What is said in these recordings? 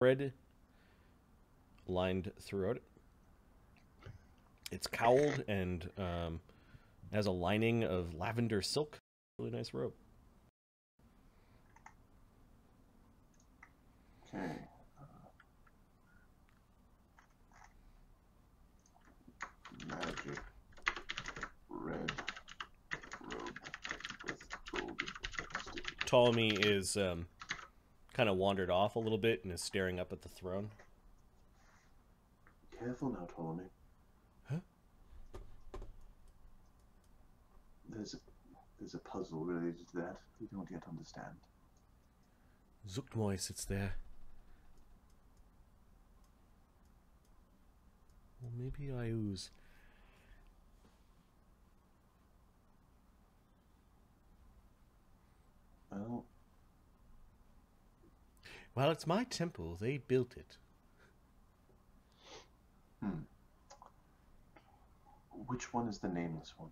red lined throughout it. It's cowled and has a lining of lavender silk. Really nice robe. Okay. Magic red robe with golden stitches. Ptolemy is kind of wandered off a little bit and is staring up at the throne. Careful now, Ptolemy. Huh? There's a puzzle related to that we don't yet understand. Zuchtmoy sits there. Well, maybe I ooze. Well, it's my temple. They built it. Which one is the nameless one?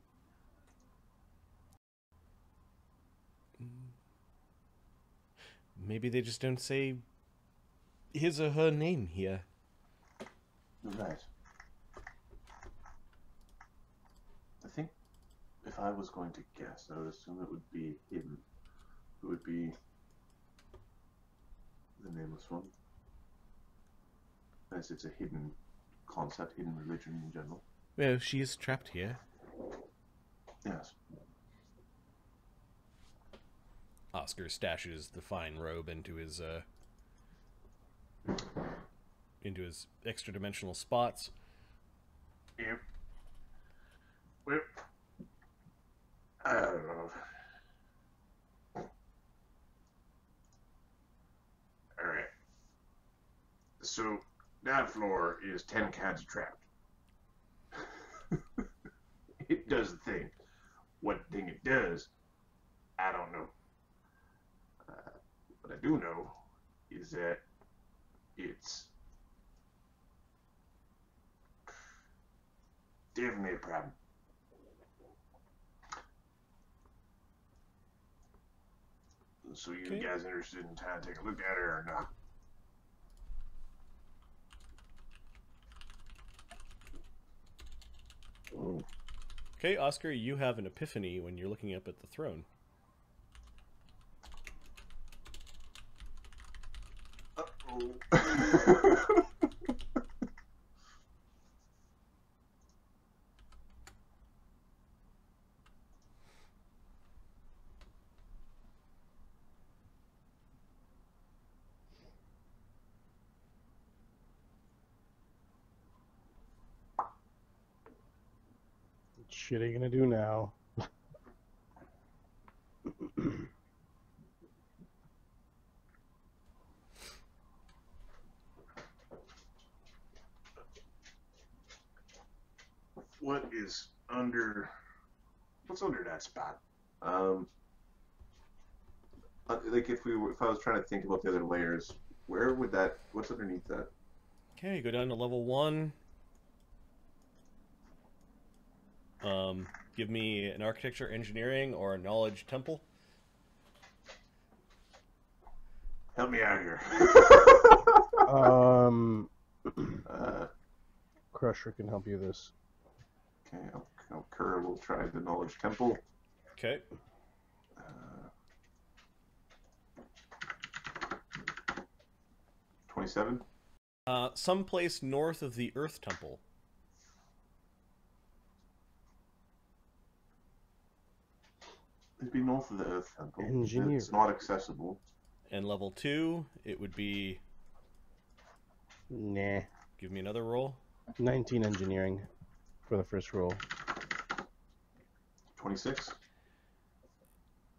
Maybe they just don't say his or her name here. Right. I think if I was going to guess, I would assume it would be him. Who would be the nameless one? As it's a hidden concept, hidden religion in general. Well, she is trapped here. Yes. Oscar stashes the fine robe into his extra-dimensional spots. Yep. Well, I don't know. Alright. So, that floor is 10 cats trapped. It does the thing. What thing it does, I don't know. What I do know is that it's definitely a problem. So you guys interested in trying to take a look at her or not? Okay, Oscar, you have an epiphany when you're looking up at the throne. Uh-oh. What shit are you gonna do now? What's under that spot? Like if I was trying to think about the other layers, what's underneath that? Okay, go down to level 1. Give me an architecture, engineering, or a knowledge temple. Help me out here. Crusher can help you with this. Okay, Kerr will try the knowledge temple. Okay. 27. Someplace north of the Earth Temple. It'd be north of the Earth Temple. Engineer. It's not accessible. And level 2, it would be... Nah. Give me another roll. 19 engineering for the first roll. 26.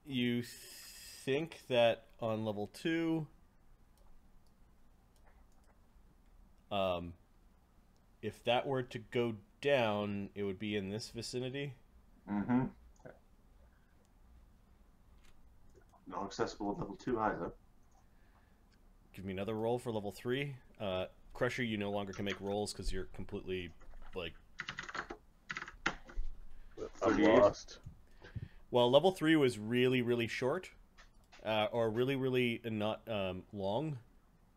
You think that on level 2, if that were to go down, it would be in this vicinity? Mm-hmm. Not accessible at level 2 either. Give me another roll for level 3. Crusher, you no longer can make rolls because you're completely, like... I'm lost. Well, level 3 was really, really short. Or really, really not long.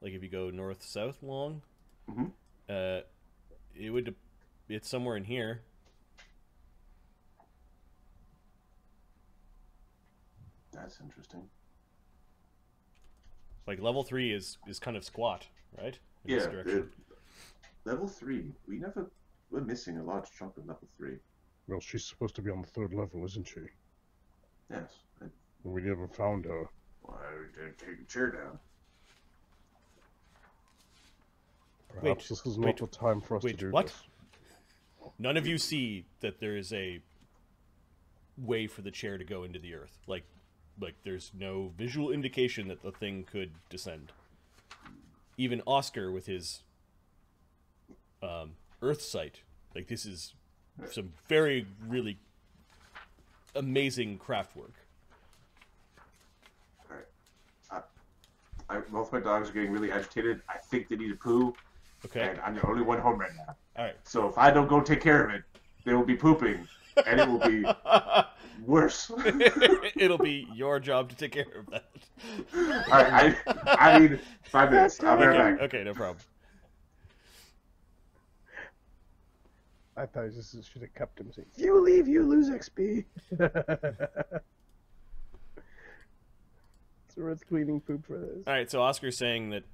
like if you go north-south long, Mm-hmm. it would. It's somewhere in here. That's interesting. Like level 3 is kind of squat, right? In this Yeah, direction. level 3. We're missing a large chunk of level 3. Well, she's supposed to be on the 3rd level, isn't she? Yes. We never found her. Why did take a chair down? Perhaps this is not the time for us to do what? this. None of you see that there is a way for the chair to go into the earth. Like there's no visual indication that the thing could descend. Even Oscar with his earth sight, like this is some very really amazing craft work. Alright. Both my dogs are getting really agitated. I think they need to poo. Okay. And I'm the only one home right now. Alright. So if I don't go take care of it, they will be pooping. And it will be worse. It'll be your job to take care of that. Alright, I need 5 minutes. I'll be right back. Okay, no problem. I thought this should have kept him saying, if you leave, you lose XP. It's worth cleaning poop for this. Alright, so Oscar's saying that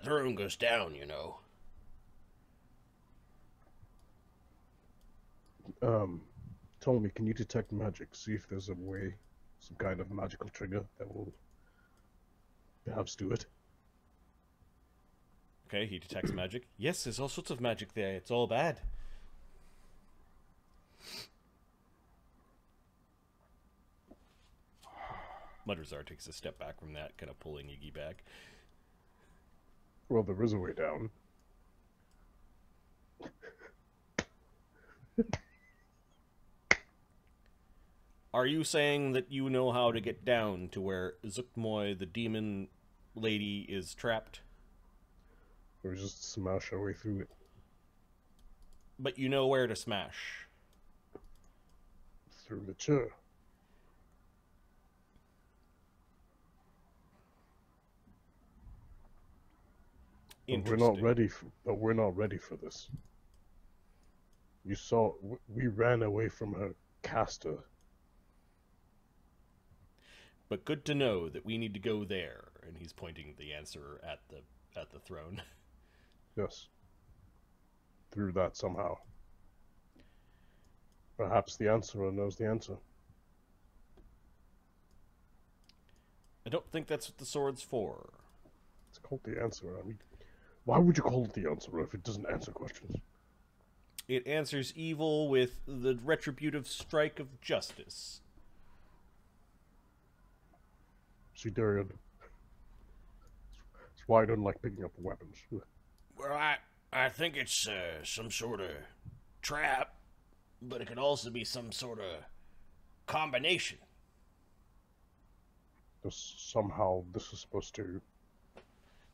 throne goes down, you know. Ptolemy, can you detect magic? See if there's a way, some kind of magical trigger that will perhaps do it. Okay, he detects magic. Yes, there's all sorts of magic there. It's all bad. Mudrazar takes a step back from that, kind of pulling Iggy back. Well, there is a way down. Are you saying that you know how to get down to where Zuckmoy, the demon lady, is trapped? Or just smash our way through it. But you know where to smash. Through the chair. But we're not ready for this. You saw, we ran away from her caster. But good to know that we need to go there. And he's pointing the answer at the throne. Yes. Through that somehow. Perhaps the answerer knows the answer. I don't think that's what the sword's for. It's called the answerer. I mean, why would you call it the answerer if it doesn't answer questions? It answers evil with the retributive strike of justice. See, Darian. That's why I don't like picking up weapons. Well, I think it's some sort of trap, but it could also be some sort of combination. Somehow this is supposed to...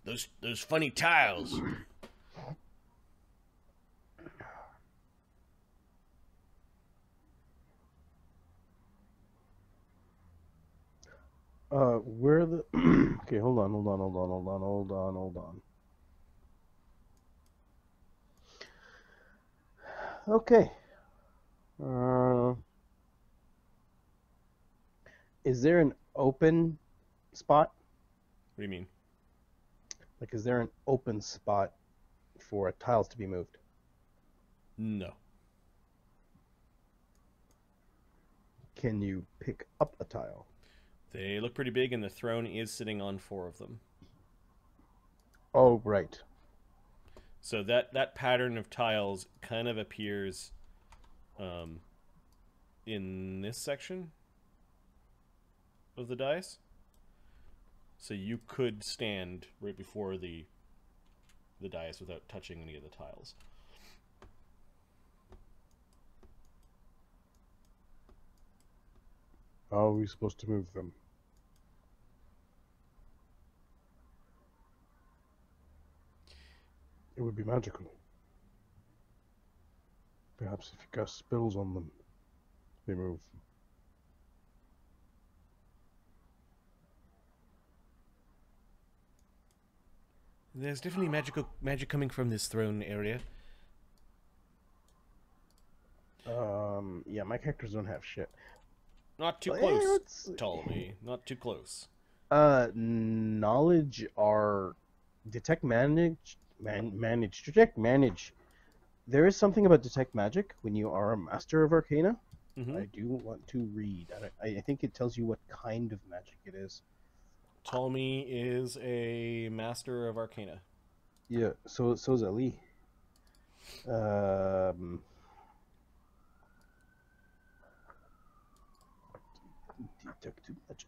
Those funny tiles. Where the... Okay, hold on. Okay. Is there an open spot? What do you mean? Like, is there an open spot for tiles to be moved? No. Can you pick up a tile? They look pretty big, and the throne is sitting on 4 of them. Oh, right. So that pattern of tiles kind of appears in this section of the dais. So you could stand right before the dais without touching any of the tiles. How are we supposed to move them? It would be magical. Perhaps if you cast spells on them, they move. There's definitely magic coming from this throne area. Yeah, my characters don't have shit. Not too But, close, Ptolemy. Not too close. Knowledge are detect, manage. There is something about detect magic when you are a master of arcana. Mm-hmm. I do want to read. I think it tells you what kind of magic it is. Ptolemy is a master of arcana. Yeah, so is Ali. Detect magic.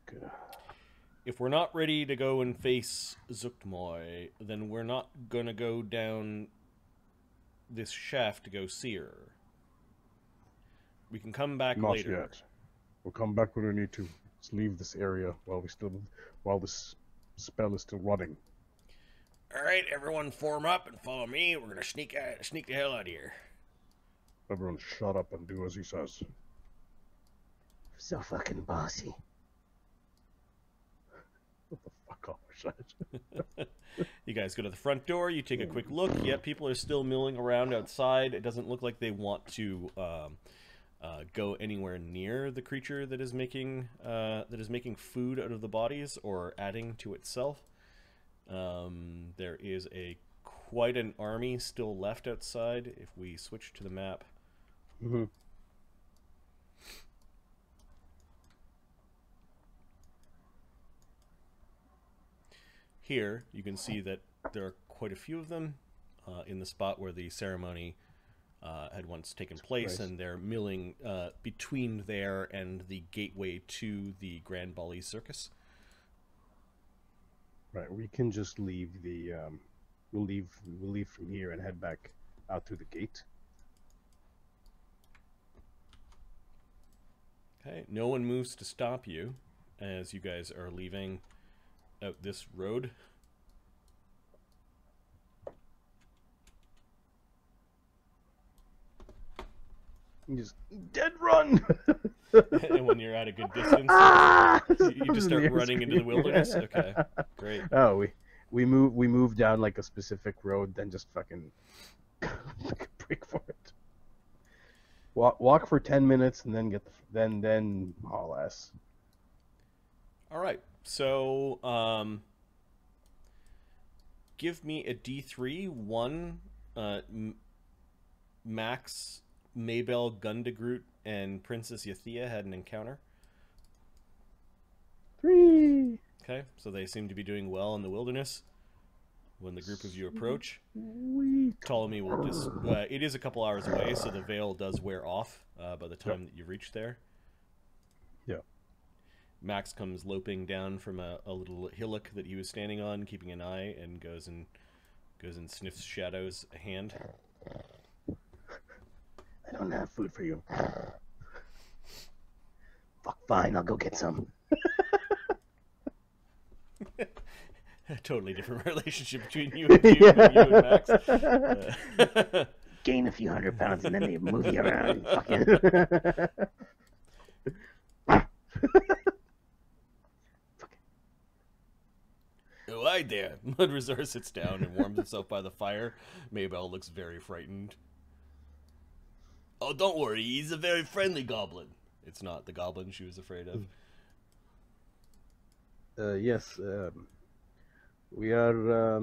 If we're not ready to go and face Zuktmoy, then we're not gonna go down this shaft to go see her. We can come back Not later. yet. We'll come back when we need to. Let's leave this area while this spell is still running. All right, everyone, form up and follow me. We're gonna sneak the hell out of here. Everyone, shut up and do as he says. So fucking bossy. What the fuck off, shit. You guys go to the front door. You take a quick look. Yet people are still milling around outside. It doesn't look like they want to go anywhere near the creature that is making food out of the bodies or adding to itself. There is quite an army still left outside. If we switch to the map. Mm-hmm. Here, you can see that there are quite a few of them in the spot where the ceremony had once taken place, and they're milling between there and the gateway to the Grand Bali Circus. Right, we can just leave the we'll leave from here and head back out through the gate. Okay, no one moves to stop you as you guys are leaving out this road. You just dead run. And when you're at a good distance, you just start running into the wilderness. Okay, great. Oh, we move down like a specific road, then just fucking break for it. Walk for 10 minutes and then get then haul ass. All right. So, give me a D3. 1, Max, Maybell, Gundegroot, and Princess Yathea had an encounter. 3. Okay, so they seem to be doing well in the wilderness when the group of you approach. Ptolemy will just... it is a couple hours away, so the veil does wear off by the time that you reach there. Yeah. Max comes loping down from a little hillock that he was standing on, keeping an eye, and goes and sniffs Shadow's hand. I don't have food for you. Fuck, fine, I'll go get some. A totally different relationship between you and Max. Gain a few 100 pounds and then they move you around. Fucking... Oh, hi there. Mudrazar sits down and warms himself by the fire. Maybell looks very frightened. Oh, don't worry. He's a very friendly goblin. It's not the goblin she was afraid of. Yes. We are...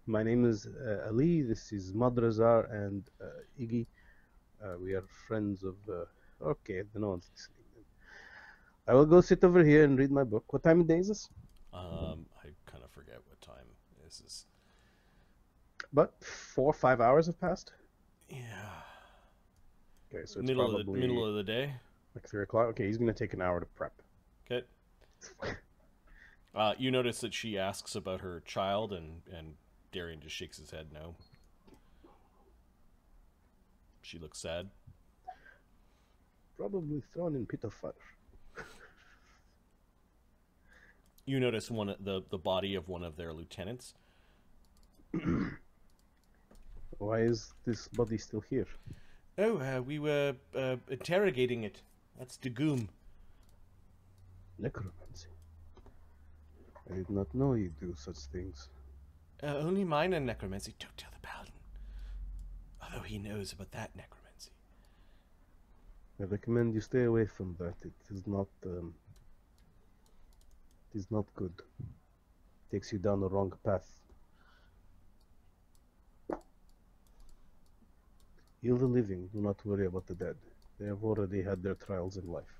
my name is Ali. This is Mudrazar and Iggy. We are friends of... Okay, no one's listening. I will go sit over here and read my book. What time of day is this? I kind of forget what time this is. But 4 or 5 hours have passed? Yeah. Okay, so it's middle probably... middle of the day. Like 3 o'clock? Okay, he's going to take an hour to prep. Okay. You notice that she asks about her child, and Darian just shakes his head no. She looks sad. Probably thrown in pit of fire. You notice the body of one of their lieutenants. Why is this body still here? Oh, we were interrogating it. That's Dagoom. Necromancy. I did not know you do such things. Only minor necromancy. Don't tell the paladin. Although he knows about that necromancy. I recommend you stay away from that. It is not good. Takes you down the wrong path. Heal the living, do not worry about the dead. They have already had their trials in life.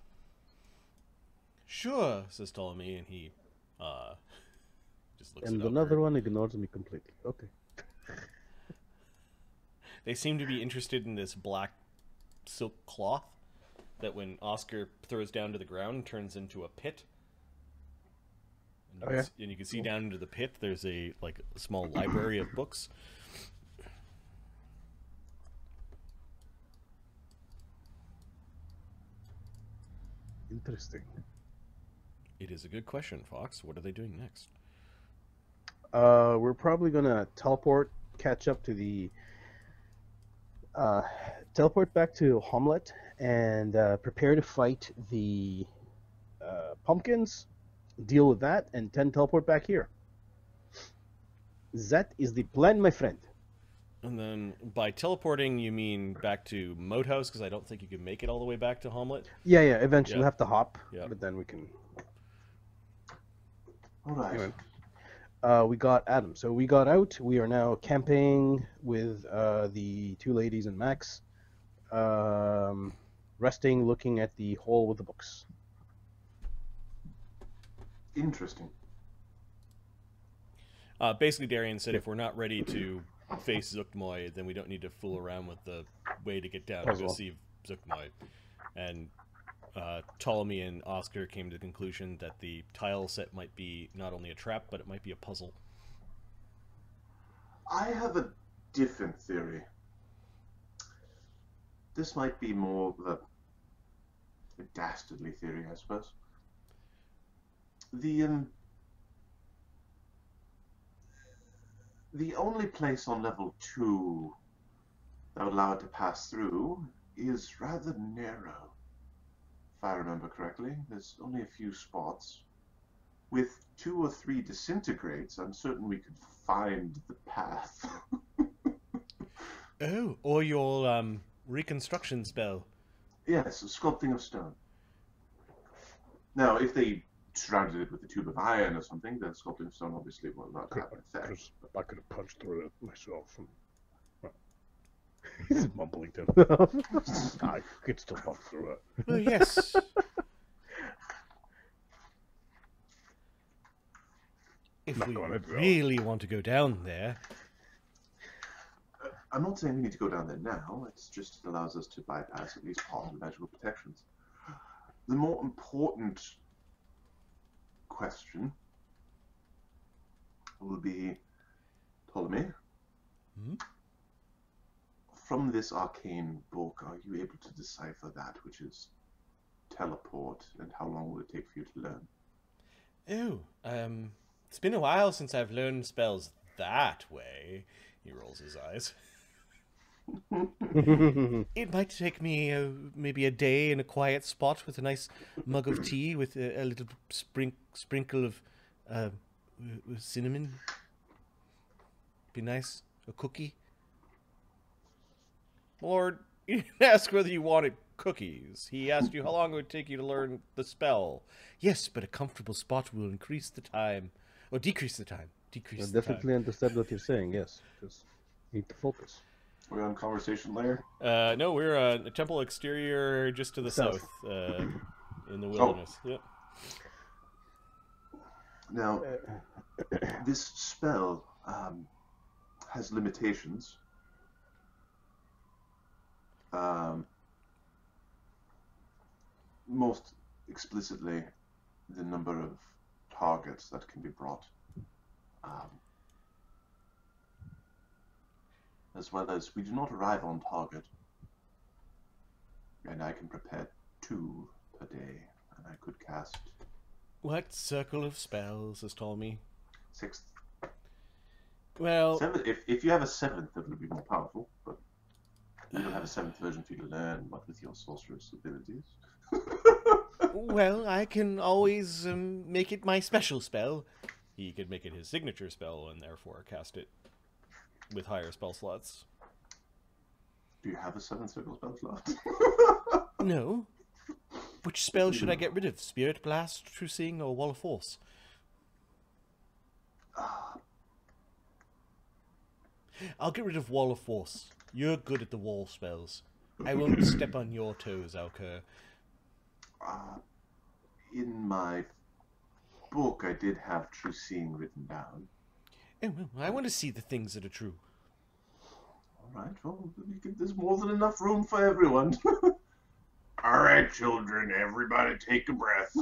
Sure, says Ptolemy, and he just looks And it up another for- one ignores me completely. Okay. They seem to be interested in this black silk cloth that when Oscar throws down to the ground turns into a pit. And you, Oh, can, yeah? s- and you can see down into the pit there's a small library of books. Interesting. It is a good question, Fox. What are they doing next? We're probably gonna catch up to the teleport back to Hamlet and prepare to fight the pumpkins, deal with that, and then teleport back here. That is the plan, my friend. And then by teleporting, you mean back to Moat House? Because I don't think you can make it all the way back to Hamlet. Yeah, eventually Yeah. we'll have to hop, Yeah. but then we can. All right. Anyway. We got Adam. So we got out. We are now camping with the two ladies and Max, resting, looking at the hole with the books. Interesting. Basically, Darian said if we're not ready to face Zuckmoy, then we don't need to fool around with the way to get down to As go well. see Zuckmoy. And Ptolemy and Oscar came to the conclusion that the tile set might be not only a trap, but it might be a puzzle. I have a different theory. This might be more of a dastardly theory, I suppose. The only place on level 2 that would allow it to pass through is rather narrow. If I remember correctly, there's only a few spots. With 2 or 3 disintegrates, I'm certain we could find the path. Oh, or your reconstruction spell. Yes, sculpting of stone. Now, if they surrounded it with a tube of iron or something, then sculpting of stone obviously will not have an effect. Because I could have punched through it myself. He's mumbling to himself. I could still punch through it. Well, yes. If Not we gonna do it. really want to go down there, I'm not saying we need to go down there now, it's just it allows us to bypass at least part of the magical protections. The more important question will be, Ptolemy, Hmm? from this arcane book, are you able to decipher that which is teleport, and how long will it take for you to learn? it's been a while since I've learned spells that way. He rolls his eyes. It might take me maybe a day in a quiet spot with a nice mug of tea with a little sprinkle of cinnamon. Be nice. A cookie. Lord, he didn't ask whether you wanted cookies. He asked you how long it would take you to learn the spell. Yes, but a comfortable spot will increase the time. Or decrease the time. I Decrease the time. definitely understand what you're saying, yes. Just need to focus. We're on conversation layer. No, we're a temple exterior just to the south, in the wilderness. Yep. Now, this spell has limitations. Most explicitly, the number of targets that can be brought, as well as we do not arrive on target, and I can prepare 2 per day, and I could cast What circle of spells has Ptolemy? 6th. Well, 7th, if you have a 7th, it would be more powerful, but you don't have a 7th version for you to learn, what with your sorceress abilities. well, I can always make it my special spell. he could make it his signature spell and therefore cast it with higher spell slots. Do you have a 7th circle spell slot? No. Which spell should I get rid of? Spirit Blast, True Seeing, or Wall of Force? I'll get rid of Wall of Force. You're good at the wall spells. I won't step on your toes, Alcur. In my book, I did have True Seeing written down. Oh, well, I want to see the things that are true. All right, well, there's more than enough room for everyone. All right, children, everybody take a breath.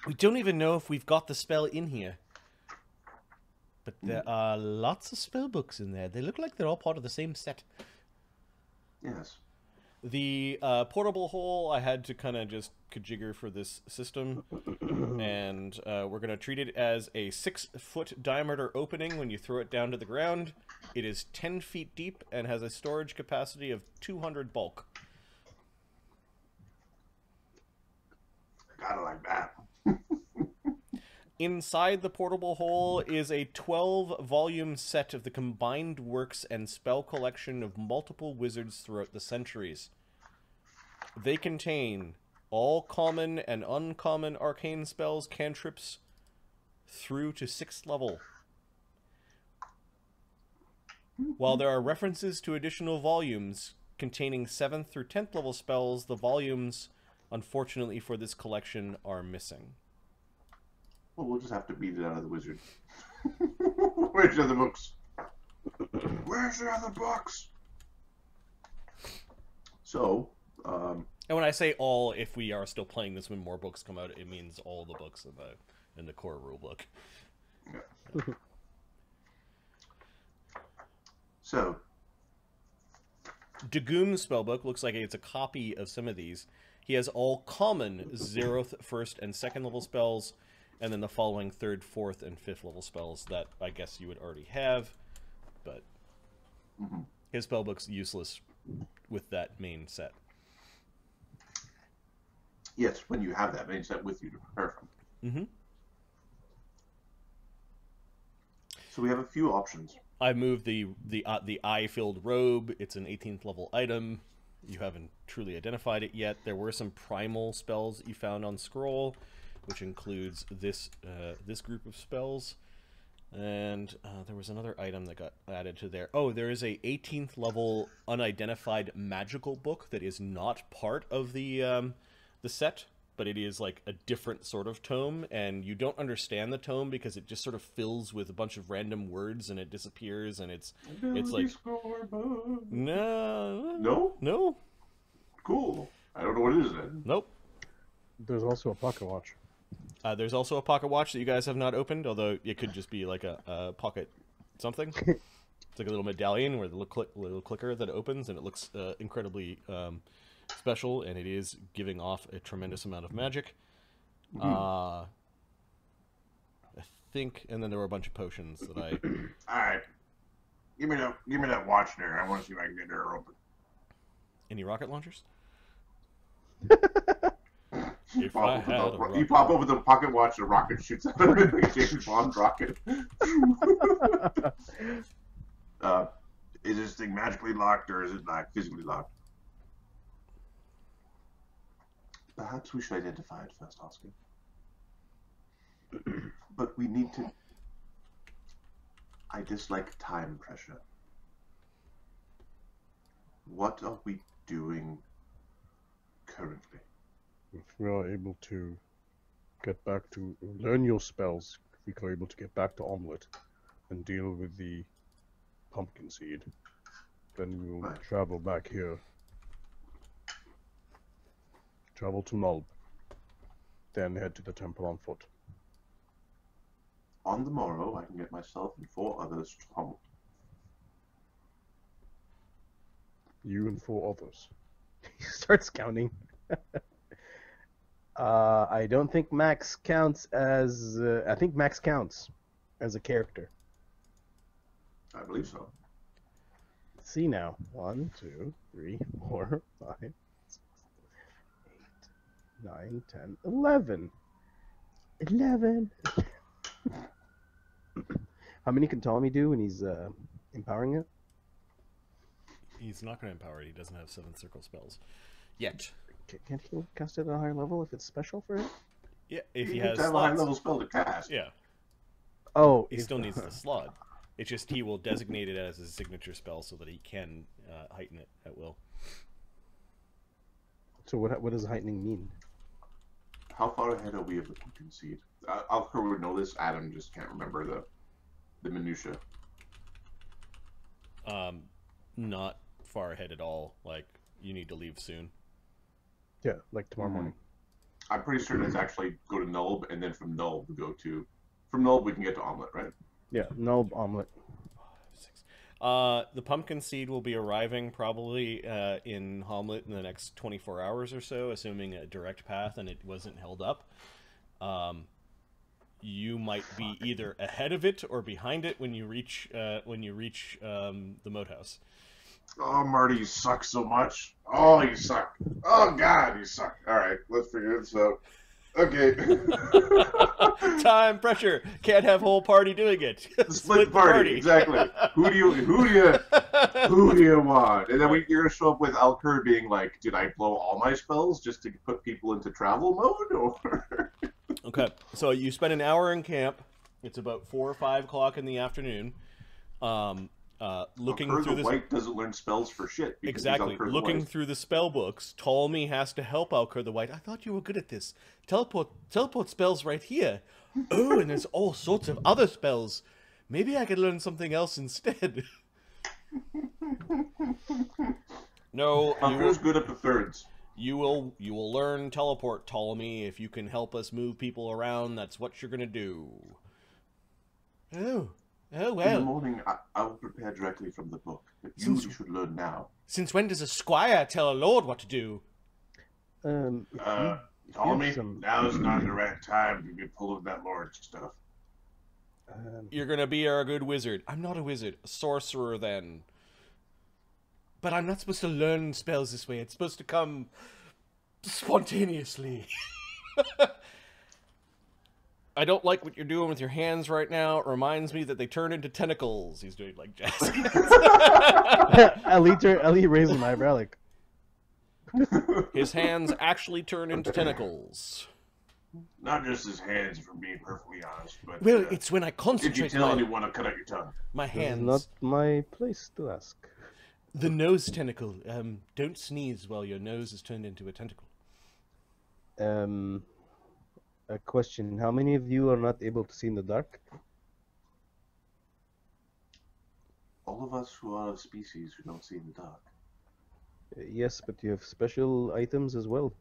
We don't even know if we've got the spell in here. But there are lots of spell books in there. They look like they're all part of the same set. Yes. The portable hole, I had to kind of just kajigger for this system. And we're going to treat it as a 6-foot diameter opening when you throw it down to the ground. It is 10 feet deep and has a storage capacity of 200 bulk. Gotta like that. Inside the portable hole is a 12-volume set of the combined works and spell collection of multiple wizards throughout the centuries. They contain all common and uncommon arcane spells, cantrips, through to 6th level. While there are references to additional volumes containing 7th through 10th level spells, the volumes, unfortunately for this collection, are missing. Well, we'll just have to beat it out of the wizard. Where's the other books? Where's the other books? So, and when I say all, if we are still playing this when more books come out, it means all the books in the core rulebook. Yeah. So, Dagoom's spellbook looks like it's a copy of some of these. He has all common 0th, 1st, and 2nd level spells, and then the following 3rd, 4th, and 5th level spells that I guess you would already have, but his spellbook's useless with that main set. yes, when you have that main set with you to prepare from. Mm-hmm. So we have a few options. I moved the eye-filled robe. It's an 18th level item. You haven't truly identified it yet. There were some primal spells that you found on scroll, which includes this group of spells. And there was another item that got added to there. Oh, there is a 18th level unidentified magical book that is not part of the set, but it is like a different sort of tome, and you don't understand the tome because it just sort of fills with a bunch of random words and it disappears, and it's like no. Cool. I don't know what it is then. Nope. There's also a pocket watch. There's also a pocket watch that you guys have not opened, although it could just be like a pocket something. It's like a little medallion with a little clicker that opens, and it looks incredibly special, and it is giving off a tremendous amount of magic. I think, and then there were a bunch of potions that I... Alright. Give me that watch there. I want to see if I can get her open. Any rocket launchers? You If pop I over had a the- rocket- you pop over the pocket watch, the rocket shoots out of it like a James Bond rocket. Is this thing magically locked, or is it like physically locked? Perhaps we should identify it first, Oscar. But we need to... I dislike time pressure. What are we doing currently? If we are able to get back to learn your spells, if we are able to get back to Omelette and deal with the pumpkin seed, then we will Right. travel back here. Travel to Nulb, then head to the temple on foot. On the morrow, I can get myself and 4 others to Hummel. You and 4 others. He starts counting. I don't think Max counts as... I think Max counts as a character. I believe so. Let's see now. 1, 2, 3, 4, 5, 6, 7, 8, 9, 10, 11. 11. How many can Tommy do when he's empowering it? He's not going to empower it. He doesn't have 7 circle spells yet. Can't he cast it at a higher level if it's special for him? Yeah, if he You has have a high slots. level spell to cast. Yeah, Oh, he still needs the slot. It's just he will designate it as his signature spell so that he can heighten it at will. So what does heightening mean? How far ahead are we of the pumpkin seed? Alcor would know this. Adam just can't remember the minutia. Not far ahead at all. Like, you need to leave soon. Yeah, like tomorrow morning. I'm pretty certain it's actually go to Nulb, and then from Nulb we go to... From Nulb we can get to Omelette, right? Yeah, no omelet. The pumpkin seed will be arriving probably in Hamlet in the next 24 hours or so, assuming a direct path and it wasn't held up. You might be either ahead of it or behind it when you reach the moat house. Oh, Marty, you suck so much. Oh, you suck. Oh, God, you suck. All right, let's figure this out. Okay. Time pressure. Can't have whole party doing it. Split the party. Exactly. Who do you want? And then you're gonna show up with Alcur being like, "Did I blow all my spells just to put people into travel mode?" Or Okay, so you spend an hour in camp. It's about 4 or 5 o'clock in the afternoon. Looking Alcur through the this. White doesn't learn spells for shit. Because Exactly. He's Alcur the Looking White. through the spell books, Ptolemy has to help Alcur the White. I thought you were good at this. Teleport spells right here. Oh, and there's all sorts of other spells. Maybe I could learn something else instead. No, Alcur's good at the thirds. you will learn teleport, Ptolemy. If you can help us move people around, that's what you're gonna do. Oh In the well. morning, I will prepare directly from the book. But you should learn now. Since when does a squire tell a lord what to do? Ptolemy, some- now's not the right time to be pulling that Lord stuff. You're gonna be a good wizard. I'm not a wizard. A sorcerer, then. But I'm not supposed to learn spells this way. It's supposed to come spontaneously. I don't like what you're doing with your hands right now. It reminds me that they turn into tentacles. He's doing like jazz. Ali raised an eyebrow like, His hands actually turn into tentacles. Not just his hands, if I'm being perfectly honest. But Well, it's when I did you concentrate tell my anyone to cut out your tongue? "This hands. is not my place to ask." The nose tentacle. Don't sneeze while your nose is turned into a tentacle. A question: how many of you are not able to see in the dark? All of us who are of species who don't see in the dark. Yes, but you have special items as well.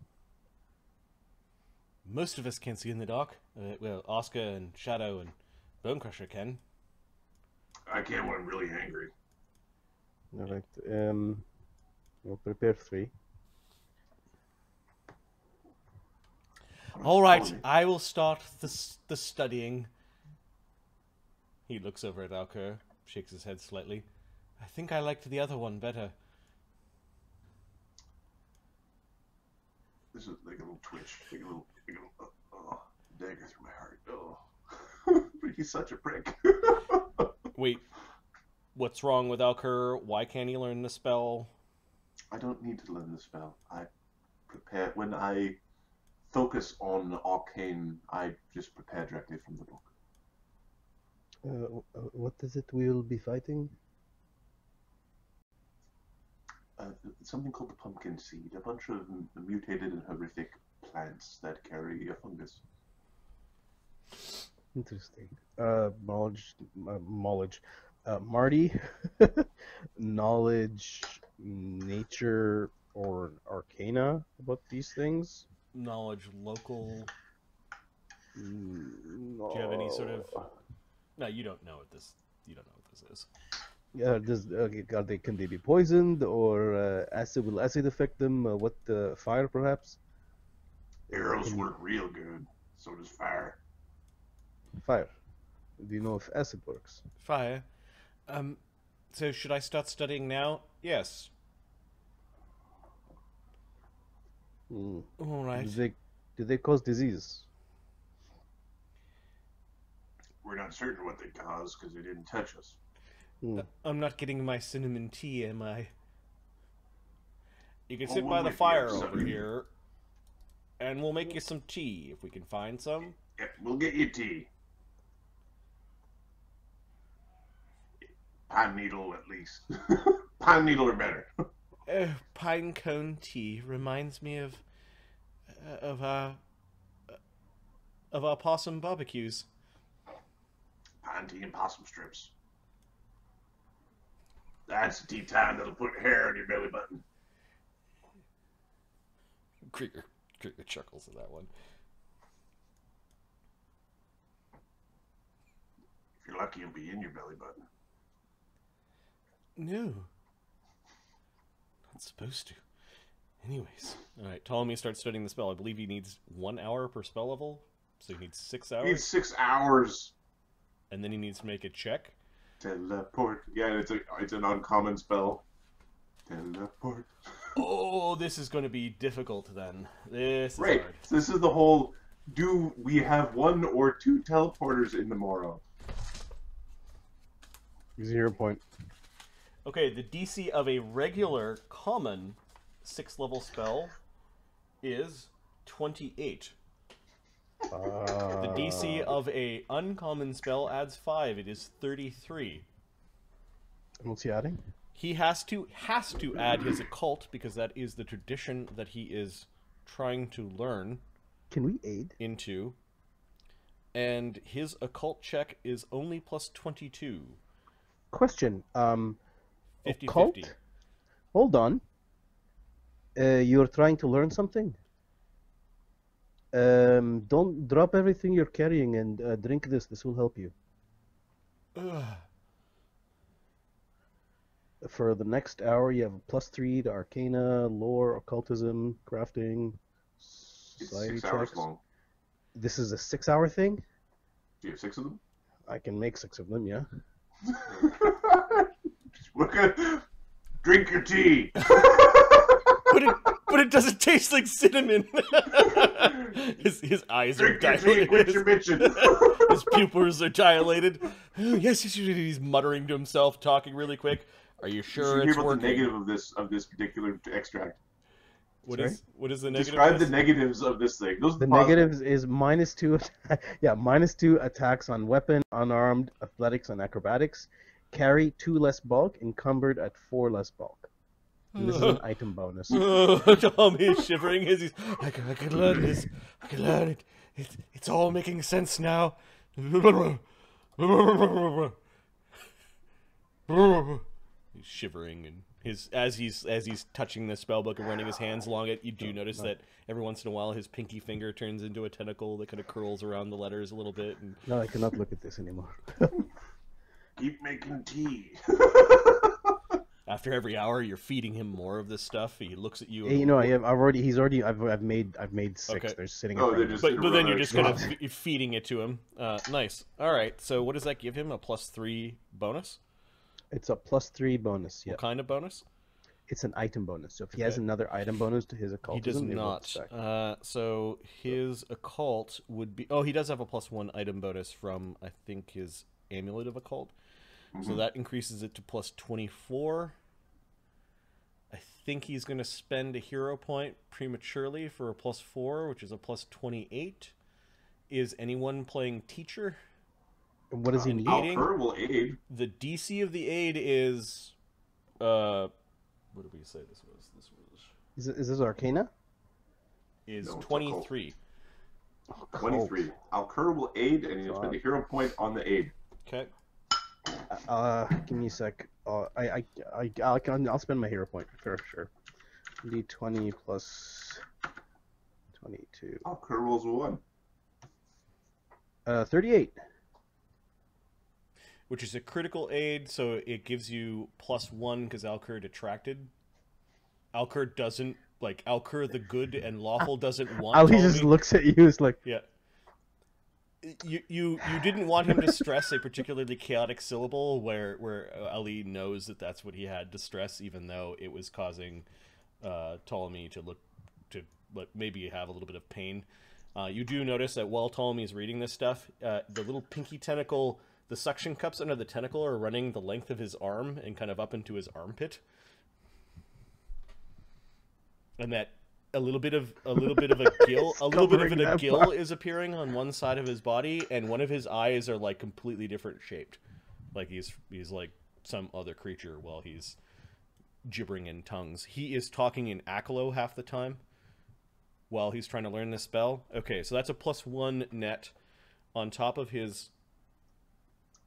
Most of us can see in the dark. Well, Oscar and Shadow and Bonecrusher can. I can't when I'm really angry. All right. We'll prepare 3. All right, I will start the studying. He looks over at Alcur, shakes his head slightly. I think I liked the other one better. This is like a little twitch, like a little dagger through my heart. Oh, but he's such a prick. Wait, what's wrong with Alcur? Why can't he learn the spell? I don't need to learn the spell. I prepare when I focus on arcane. I just prepare directly from the book. What is it we'll be fighting? Something called the pumpkin seed. A bunch of mutated and horrific plants that carry a fungus. Interesting. Marty, knowledge, nature, or arcana about these things? Knowledge local. No. Do you have any sort of? No, you don't know what this. You don't know what this is. Yeah, can they be poisoned or will acid affect them? Fire perhaps? Arrows work real good. So does fire. Fire. Do you know if acid works? Fire. So should I start studying now? Yes. Mm. All right. Do they cause disease? we're not certain what they caused because they didn't touch us. I'm not getting my cinnamon tea, am I? You can Oh, sit we by the might be fire upset over with you. here, and we'll make you some tea if we can find some. Yep, we'll get you tea. Pine needle, at least. Pine needle are better. Pine cone tea reminds me of our possum barbecues. Pine tea and possum strips. That's tea time that'll put hair on your belly button. Krieger chuckles at that one. If you're lucky, it'll be in your belly button. No. Not supposed to. Anyways. Alright, Ptolemy starts studying the spell. I believe he needs 1 hour per spell level. So he needs 6 hours. He needs 6 hours. And then he needs to make a check. Teleport. Yeah, it's an uncommon spell. Teleport. Oh, this is going to be difficult then. This is Right. hard. This is the whole, do we have 1 or 2 teleporters in the Morrow? 0 point. Okay, the DC of a regular common 6th level spell is 28. The DC of a uncommon spell adds 5. It is 33. What's he adding? He has to add his occult because that is the tradition that he is trying to learn Can we aid? into. And his occult check is only plus 22. Question. 50-50. Occult? Hold on. You're trying to learn something? Don't drop everything you're carrying and drink this. This will help you. Ugh. For the next hour, you have a +3 to Arcana, Lore, Occultism, Crafting, It's Society 6 hours checks. long. This is a 6-hour thing? Do you have 6 of them? I can make 6 of them, yeah. We're gonna drink your tea. But it doesn't taste like cinnamon. his eyes are Drink your tea. dilated. Quit your bitching. His pupils are dilated. Yes, he's muttering to himself, talking really quick. Are you You sure should it's hear about the working? negative of this particular extract. What Sorry? is the negative? Describe of the this? negatives of this thing. Those are The positive. negatives is -2, yeah, -2 attacks on weapon, unarmed, athletics, and acrobatics. Carry 2 less bulk, encumbered at 4 less bulk. And this is an item bonus. Tommy is shivering as he's. I can learn this. I can learn it. It's all making sense now. He's shivering, and as he's touching the spellbook and running his hands along it, you do notice that every once in a while his pinky finger turns into a tentacle that kind of curls around the letters a little bit. And No, I cannot look at this anymore. Keep making tea. after every hour, you're feeding him more of this stuff. He looks at you. Hey, you know, I've made 6. Okay. They're sitting Oh, in front they're of just- me. But then you're just kind Right. of feeding it to him. Nice. All right. So what does that give him? A +3 bonus? It's a +3 bonus, yeah. What kind of bonus? It's an item bonus. So if he has Okay. another item bonus to his He occultism, does it will not. stack. So his occult would be. Oh, he does have a +1 item bonus from I think his amulet of occult. So that increases it to +24. I think he's going to spend a hero point prematurely for a +4, which is a +28. Is anyone playing teacher? And what does he in need? aiding? Alper will aid. The DC of the aid is. What did we say this was? This was. Is this Arcana? Is No, it's 23. 23. Alcur will aid, and he'll spend a hero point on the aid. Okay. Give me a sec. I'll spend my hero point for sure. D20 plus 22. Alcur rolls a 1. 38. Which is a critical aid, so it gives you +1 because Alcur detracted. Alcur doesn't like Alcur the good and lawful doesn't want. Ali just Ptolemy. looks at you. It's like, Yeah. You didn't want him to stress a particularly chaotic syllable where Ali knows that that's what he had to stress, even though it was causing Ptolemy to maybe have a little bit of pain. You do notice that while Ptolemy is reading this stuff, the little pinky tentacle, the suction cups under the tentacle are running the length of his arm and kind of up into his armpit. And that a little bit of a gill, gill is appearing on one side of his body, and one of his eyes are like completely different shaped, like he's like some other creature while he's gibbering in tongues. He is talking in Akalo half the time while he's trying to learn this spell. Okay, so that's a +1 net on top of his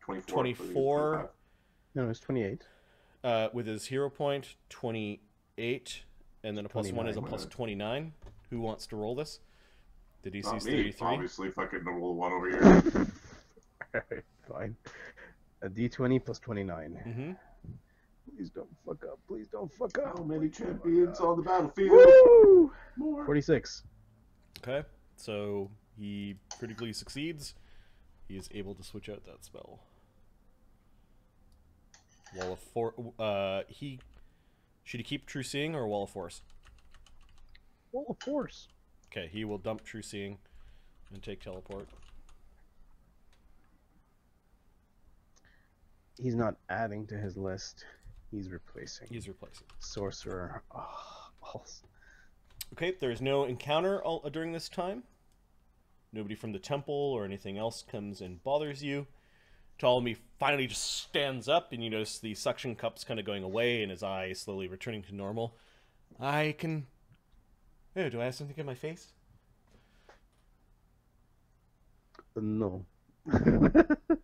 24. No, it's 28. With his hero point, 28. And then a +1 is a +29. Who wants to roll this? The DC's Not me. 33. Obviously, fucking roll one over here. Alright, fine. A D20 plus 29. Mm-hmm. Please don't fuck up. Please don't fuck up. How many champions on the battlefield? Woo! More. 46. Okay, so he critically succeeds. He is able to switch out that spell. Wall of should he keep True Seeing or Wall of Force? Wall of Force. Okay, he will dump True Seeing and take Teleport. He's not adding to his list. He's replacing. He's replacing. Sorcerer. Oh. Okay, there's no encounter during this time. Nobody from the temple or anything else comes and bothers you. Ptolemy finally just stands up, and you notice the suction cups kind of going away and his eye slowly returning to normal. I can... Oh, do I have something in my face? No.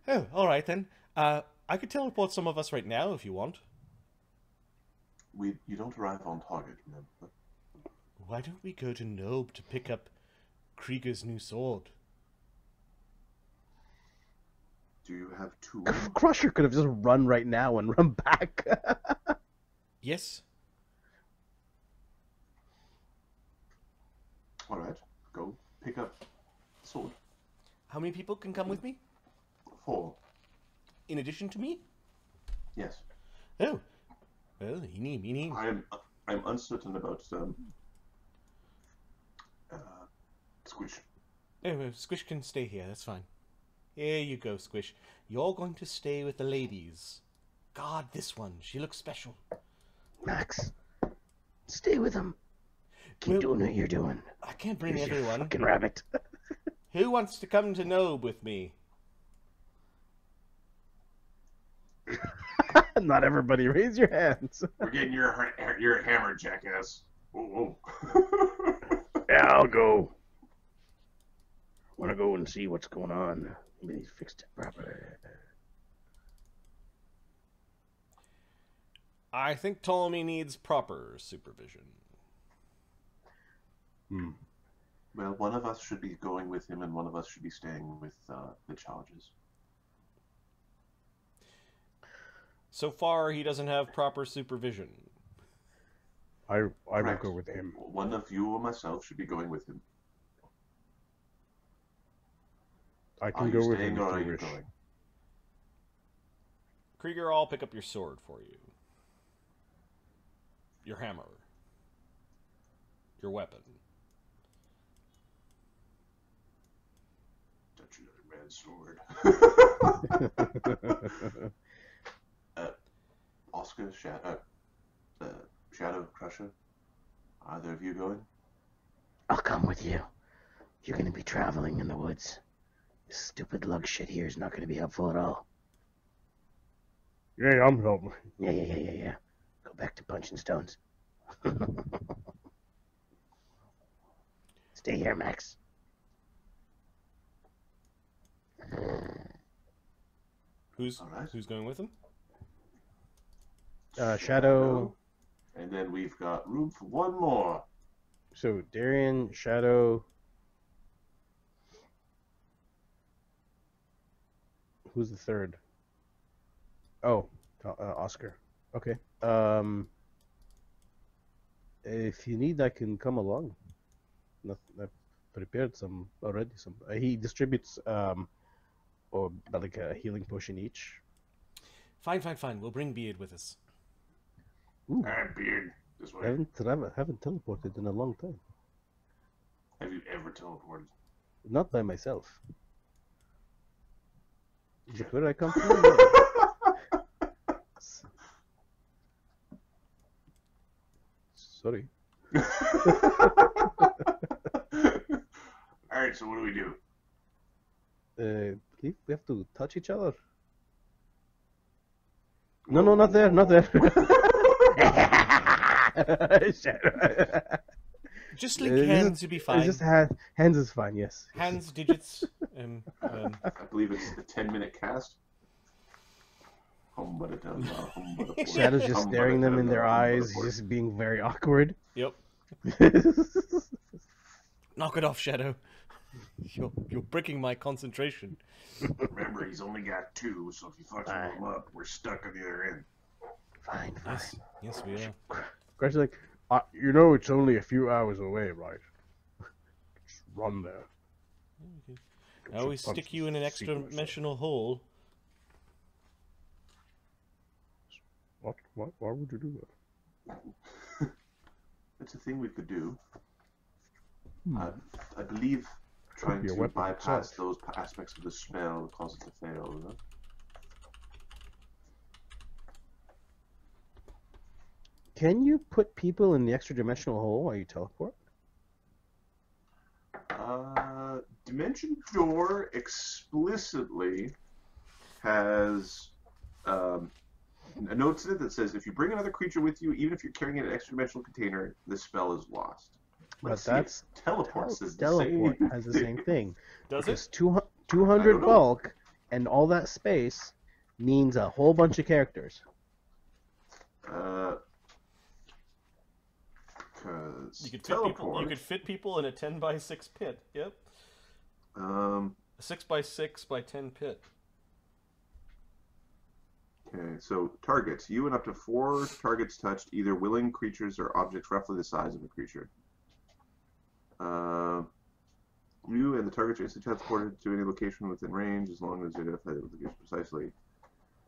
Oh, alright then. I could teleport some of us right now if you want. You don't arrive on target, remember? Why don't we go to Nob to pick up Krieger's new sword? Do you have two? Crusher could have just run right now and run back. Yes. Alright, go pick up the sword. How many people can come with me? 4. In addition to me? Yes. Oh. Well, eeny. I'm uncertain about Squish. Oh, Squish can stay here, that's fine. Here you go, Squish. You're going to stay with the ladies. God, this one. She looks special. Max, stay with him. Keep doing what you're doing. I can't bring Here's your everyone. fucking rabbit. Who wants to come to Nob with me? Not everybody, raise your hands. We're getting your hammer, jackass. Whoa. Yeah, I'll go. Want to go and see what's going on. Maybe he's fixed it properly. I think Ptolemy needs proper supervision. Well, one of us should be going with him, and one of us should be staying with the charges. So far, he doesn't have proper supervision. I will Correct. go with him. One of you or myself should be going with him. I Are can you go with staying him or if are you you wish. going? Krieger, I'll pick up your sword for you. Your hammer. Your weapon. Touch another man's sword. Oscar, Shadow Crusher, either of you going? I'll come with you. You're going to be traveling in the woods. This stupid lug shit here is not going to be helpful at all. Yeah, I'm helping. Yeah. Go back to punching stones. Stay here, Max. Who's Alright. who's going with him? Shadow. And then we've got room for one more. So Darian, Shadow. Who's the third? Oh, Oscar. Okay. If you need, I can come along. I've prepared some already. He distributes like a healing potion each. Fine. We'll bring Beard with us. Ooh, And Beard, this way. haven't teleported in a long time. Have you ever teleported? Not by myself. Look where I come from. Yeah. Sorry. All right, so what do we do? Believe we have to touch each other. No, no, not there, not there. Just link hands, you'll be fine. Just hands is fine. Yes. Hands, digits. I believe it's a 10-minute cast. Shadow's just staring them in their eyes, just being very awkward. Yep. Knock it off, Shadow. You're breaking my concentration. Remember, he's only got 2, so if you fuck him up, we're stuck on the other end. Fine, fine. Yes, we are. Crash is like, you know, it's only a few hours away, right? Just run there. I always stick you in an extra-dimensional hole. What? Why would you do that? It's a thing we could do. I believe trying to bypass those aspects of the spell would cause it to fail, isn't it? Can you put people in the extra-dimensional hole while you teleport? Dimension Door explicitly has a note in it that says if you bring another creature with you, even if you're carrying an extra-dimensional container, the spell is lost. But that's teleport says teleport the has the same thing. Does because it? 200 bulk and all that space means a whole bunch of characters. Because you could fit people in a 10x6 pit. Yep. A 6x6 by 10 pit. Okay, so targets. You and up to 4 targets touched, either willing creatures or objects roughly the size of a creature. You and the target are instantly transported to any location within range as long as you identify the location precisely.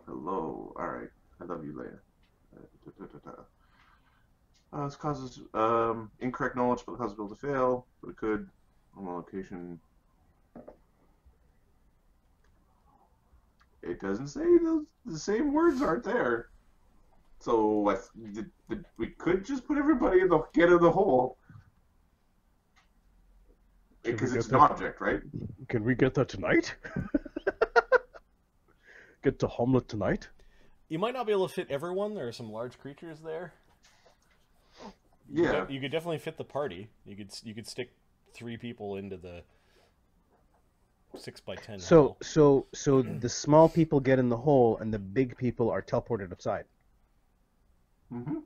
Hello. Alright. I love you, Leia. This causes incorrect knowledge about the cause of build to fail, but it could on the location. It doesn't say the same words aren't there. So we could just put everybody in the hole. Because it's an object, right? Can we get that tonight? Get to Hamlet tonight? You might not be able to fit everyone. There are some large creatures there. Yeah. You could definitely fit the party. You could stick 3 people into the 6x10 hole. So the small people get in the hole and the big people are teleported outside. Mm-hmm.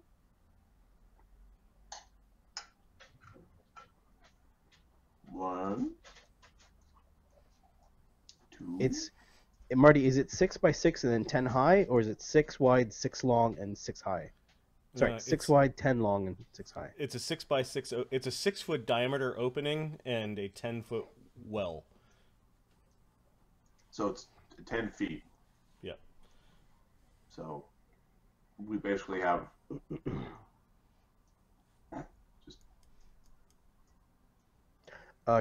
One, 2. Marty, is it 6x6 and then 10 high, or is it 6 wide, 6 long, and 6 high? Sorry, 6 wide, 10 long, and 6 high. It's a 6x6. It's a 6-foot diameter opening and a 10-foot well. So it's 10 feet. Yeah. So we basically have just.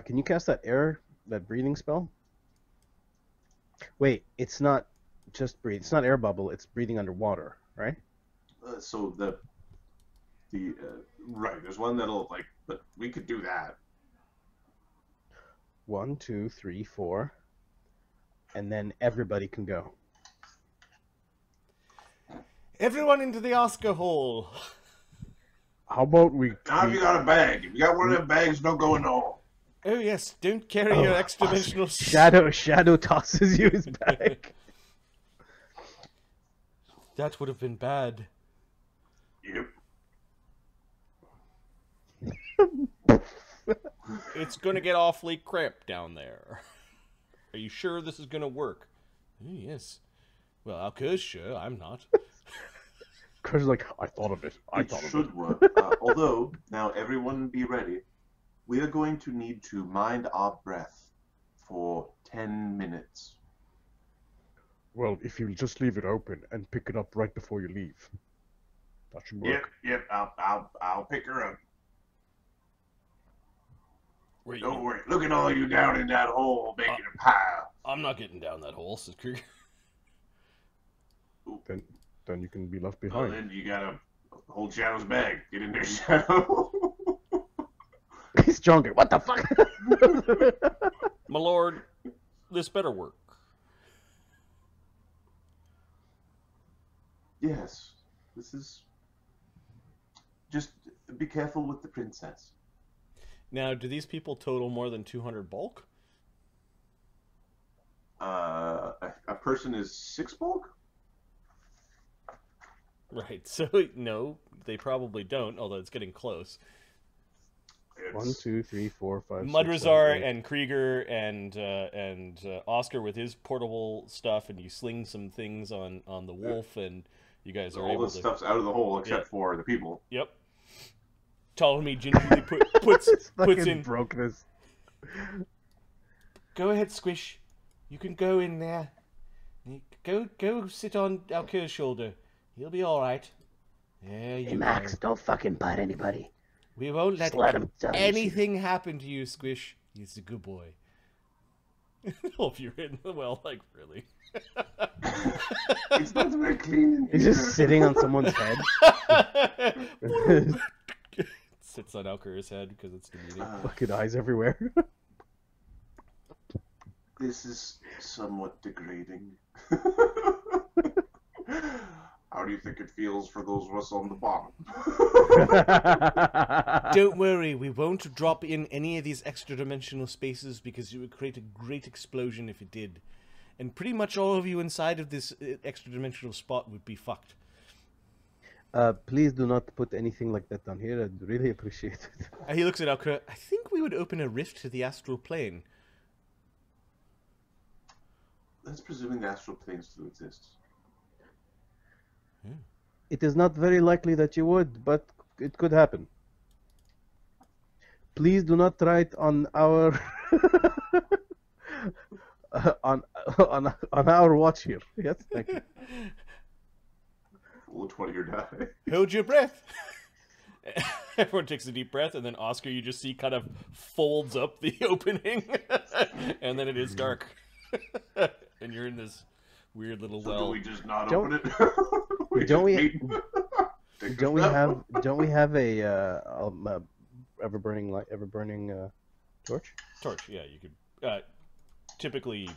Can you cast that breathing spell? Wait, it's not just breathe. It's not air bubble. It's breathing underwater, right? So the right. There's one that'll but we could do that. 1, 2, 3, 4, and then everybody can go. Everyone into the Oscar hole. How about we? Now if you got a bag. If you got one of them bags, don't go in the hole. Oh yes, don't carry your extra-dimensional... Shadow tosses you his bag. That would have been bad. Yep. It's gonna get awfully cramped down there. Are you sure this is gonna work? Oh, yes. Well, of course, sure. I'm not. Chris is like, I thought of it. It should work. Although, now everyone be ready. We are going to need to mind our breath for 10 minutes. Well, if you just leave it open and pick it up right before you leave, that should work. Yep. I'll pick her up. Where you Don't worry. Look at all you down in that hole making a pile. I'm not getting down that hole, says Krieger. Then you can be left Well, behind. then you gotta hold Shadow's bag. Get in there, Shadow. He's stronger. What the fuck? My lord, this better work. Yes. This is... Just be careful with the princess. Now, do these people total more than 200 bulk? A person is 6 bulk? Right, so no, they probably don't, although it's getting close. It's... 1, 2, 3, 4, 5, 6, Mudrazar 7, 8. and Krieger and Oscar with his portable stuff, and you sling some things on the wolf, and you guys are all able this to... stuff's out of the hole except Yeah. for the people. Yep. Ptolemy gingerly puts Fucking in... broke this. Go ahead, Squish. You can go in there. Go sit on Alker's shoulder. He'll be all right. There you Hey, Max, go. don't fucking bite anybody. We won't let Just let him tell you anything happen to you, Squish. He's a good boy. Hope you're in the well, like, really. It's not very clean. He's just sitting on someone's head. Sits on Alker's head because it's demeaning. Fucking eyes everywhere. This is somewhat degrading. How do you think it feels for those of us on the bottom? Don't worry, we won't drop in any of these extra-dimensional spaces because it would create a great explosion if it did. And pretty much all of you inside of this extra-dimensional spot would be fucked. Please do not put anything like that down here. I'd really appreciate it. He looks at Alker. I think we would open a rift to the astral plane. That's presuming the astral plane still exists. It is not very likely that you would, but it could happen. Please do not try it on our on our watch here. Yes, thank you. Roll a 20 or die. Hold your breath. Everyone takes a deep breath, and then Oscar, you just see, kind of folds up the opening, and then it is dark, and you're in this weird little So well. do we just not Don't- open it? don't we- Take Don't a we step. have a ever burning torch? Torch, yeah, you could. Typically,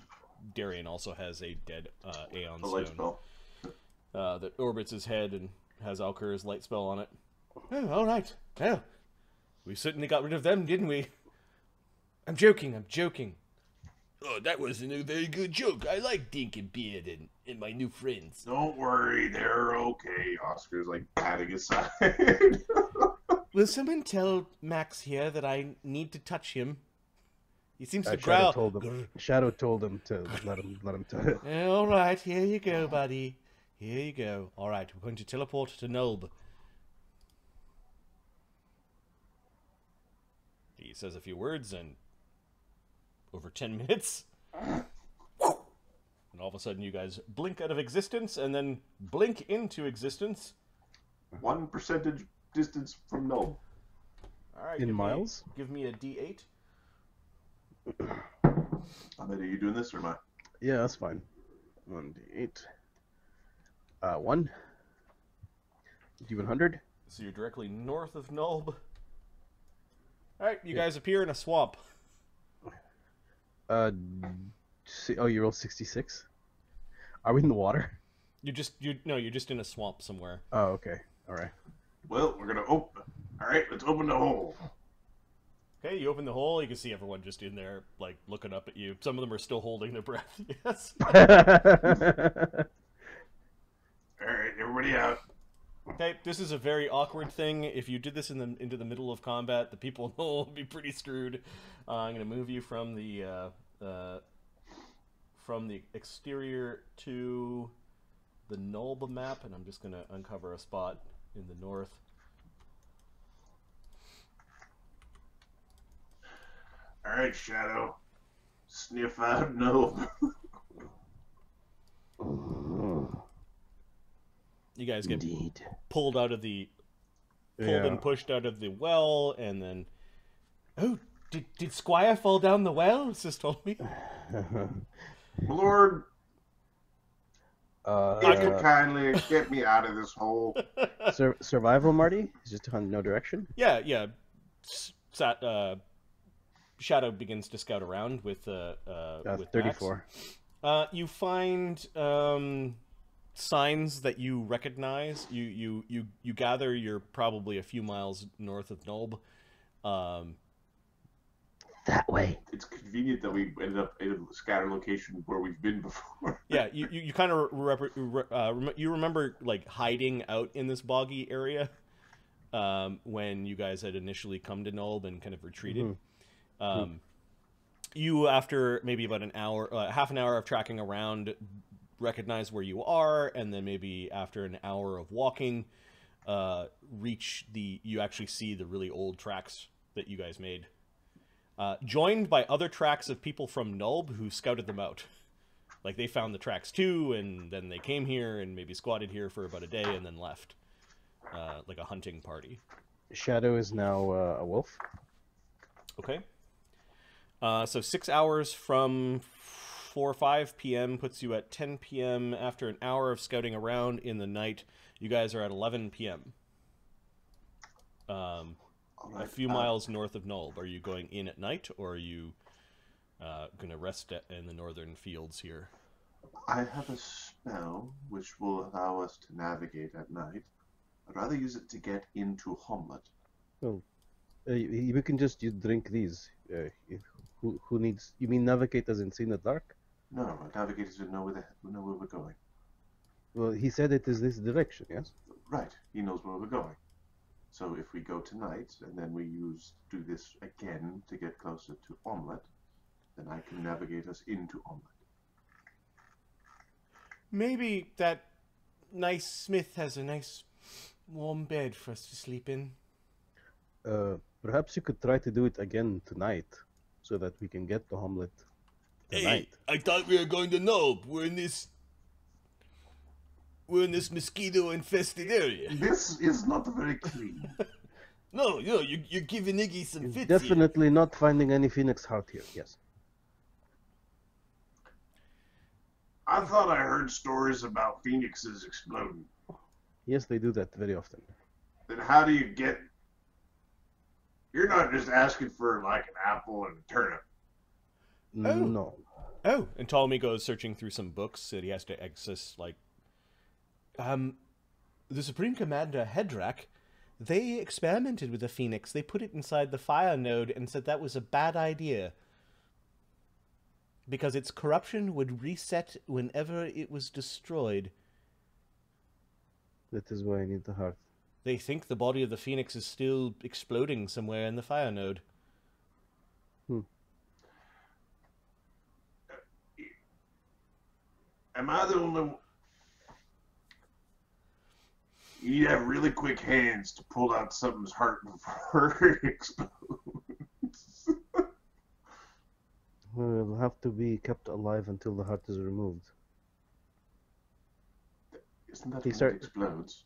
Darian also has a dead Aeon A light stone spell. that orbits his head and has Alker's light spell on it. Oh, all right. Well, we certainly got rid of them, didn't we? I'm joking. Oh, that wasn't a very good joke. I like Dink and Beard and my new friends. Don't worry, they're okay. Oscar's like patting his side. Will someone tell Max here that I need to touch him? He seems to Shadow growl. told him. Shadow told him to let him tell it. All right, here you go, buddy. Here you go. All right, we're going to teleport to Nulb. He says a few words, and over 10 minutes, and all of a sudden you guys blink out of existence, and then blink into existence. 1% distance from null. All right, In miles? Give me a D8. Ahmed, are you doing this or am I? Yeah, that's fine. 1d8. 1. Do 100. So you're directly north of Nulb. All right, you guys appear in a swamp. Oh, you rolled 66. Are we in the water? You're just in a swamp somewhere. Oh, okay. All right. Well, we're gonna open. All right, let's open the hole. Okay, you open the hole. You can see everyone just in there, like looking up at you. Some of them are still holding their breath. Yes. All right, everybody out. Okay, this is a very awkward thing. If you did this into the middle of combat, the people will be pretty screwed. I'm gonna move you from the exterior to the Nulba map, and I'm just gonna uncover a spot in the north. All right, Shadow. Sniff out null. You guys get Indeed. pulled and pushed out of the well, and then, oh Did Squire fall down the well? Sis told me. Lord, Uh, if you kindly get me out of this hole. survival, Marty? Is just on no direction? Yeah. Shadow begins to scout around with 34. Max. You find signs that you recognize. You gather you're probably a few miles north of Nulb. That way. It's convenient that we ended up in a scatter location where we've been before. Yeah, you kind of you remember like hiding out in this boggy area when you guys had initially come to Nulb and kind of retreated. You, after maybe about an hour, half an hour of tracking around, recognize where you are, and then maybe after an hour of walking, you actually see the really old tracks that you guys made. Joined by other tracks of people from Nulb who scouted them out. Like, they found the tracks too, and then they came here and maybe squatted here for about a day and then left. Like a hunting party. Shadow is now a wolf. Okay. So 6 hours from 4 or 5 p.m. puts you at 10 p.m. After an hour of scouting around in the night, you guys are at 11 p.m. A few miles north of Nulb. Are you going in at night, or are you going to rest in the northern fields here? I have a spell which will allow us to navigate at night. I'd rather use it to get into Homlet. Well, we can just drink these. Who needs? You mean navigate as in see in the dark? No, navigators would know where we're going. Well, he said it is this direction, yes? Right, he knows where we're going. So if we go tonight, and then we do this again to get closer to Omlet, then I can navigate us into Omlet. Maybe that nice smith has a nice warm bed for us to sleep in. Perhaps you could try to do it again tonight, so that we can get to Hamlet tonight. Hey, I thought we were going to Nulb. We're in this mosquito-infested area. This is not very clean. No, you're giving Iggy some fits. Definitely not finding any phoenix heart here, yes. I thought I heard stories about phoenixes exploding. Yes, they do that very often. Then how do you get... You're not just asking for, like, an apple and a turnip. No. Oh, and Ptolemy goes searching through some books that he has to access, like... the Supreme Commander, Hedrak, they experimented with the phoenix. They put it inside the fire node and said that was a bad idea. Because its corruption would reset whenever it was destroyed. That is why I need the heart. They think the body of the phoenix is still exploding somewhere in the fire node. Am I the only... You have really quick hands to pull out something's heart before it explodes. Well, it'll have to be kept alive until the heart is removed. Isn't that when it explodes?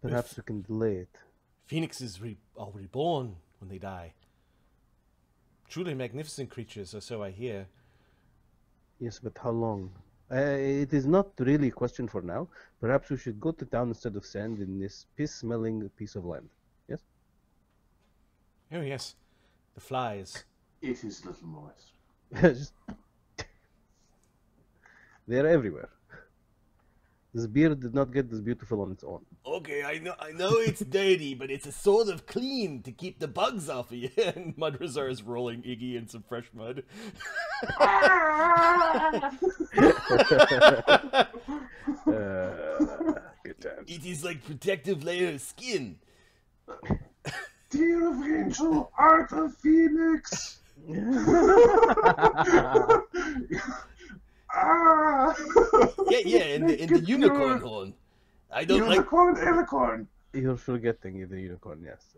Perhaps we can delay it. Phoenixes are reborn when they die. Truly magnificent creatures, or so I hear. Yes, but how long? It is not really a question for now. Perhaps we should go to town instead of sand in this piss-smelling piece of land. Yes? Oh, yes. The flies. It is a little moist. They're everywhere. This beard did not get this beautiful on its own. Okay, I know it's dirty, but it's a sort of clean to keep the bugs off of you. And Mudrazar is rolling Iggy in some fresh mud. Good times. It is like protective layer of skin. Dear of Angel, Art of Phoenix! Yeah, and the unicorn horn. I don't unicorn, like... Unicorn! You're forgetting the unicorn, yes.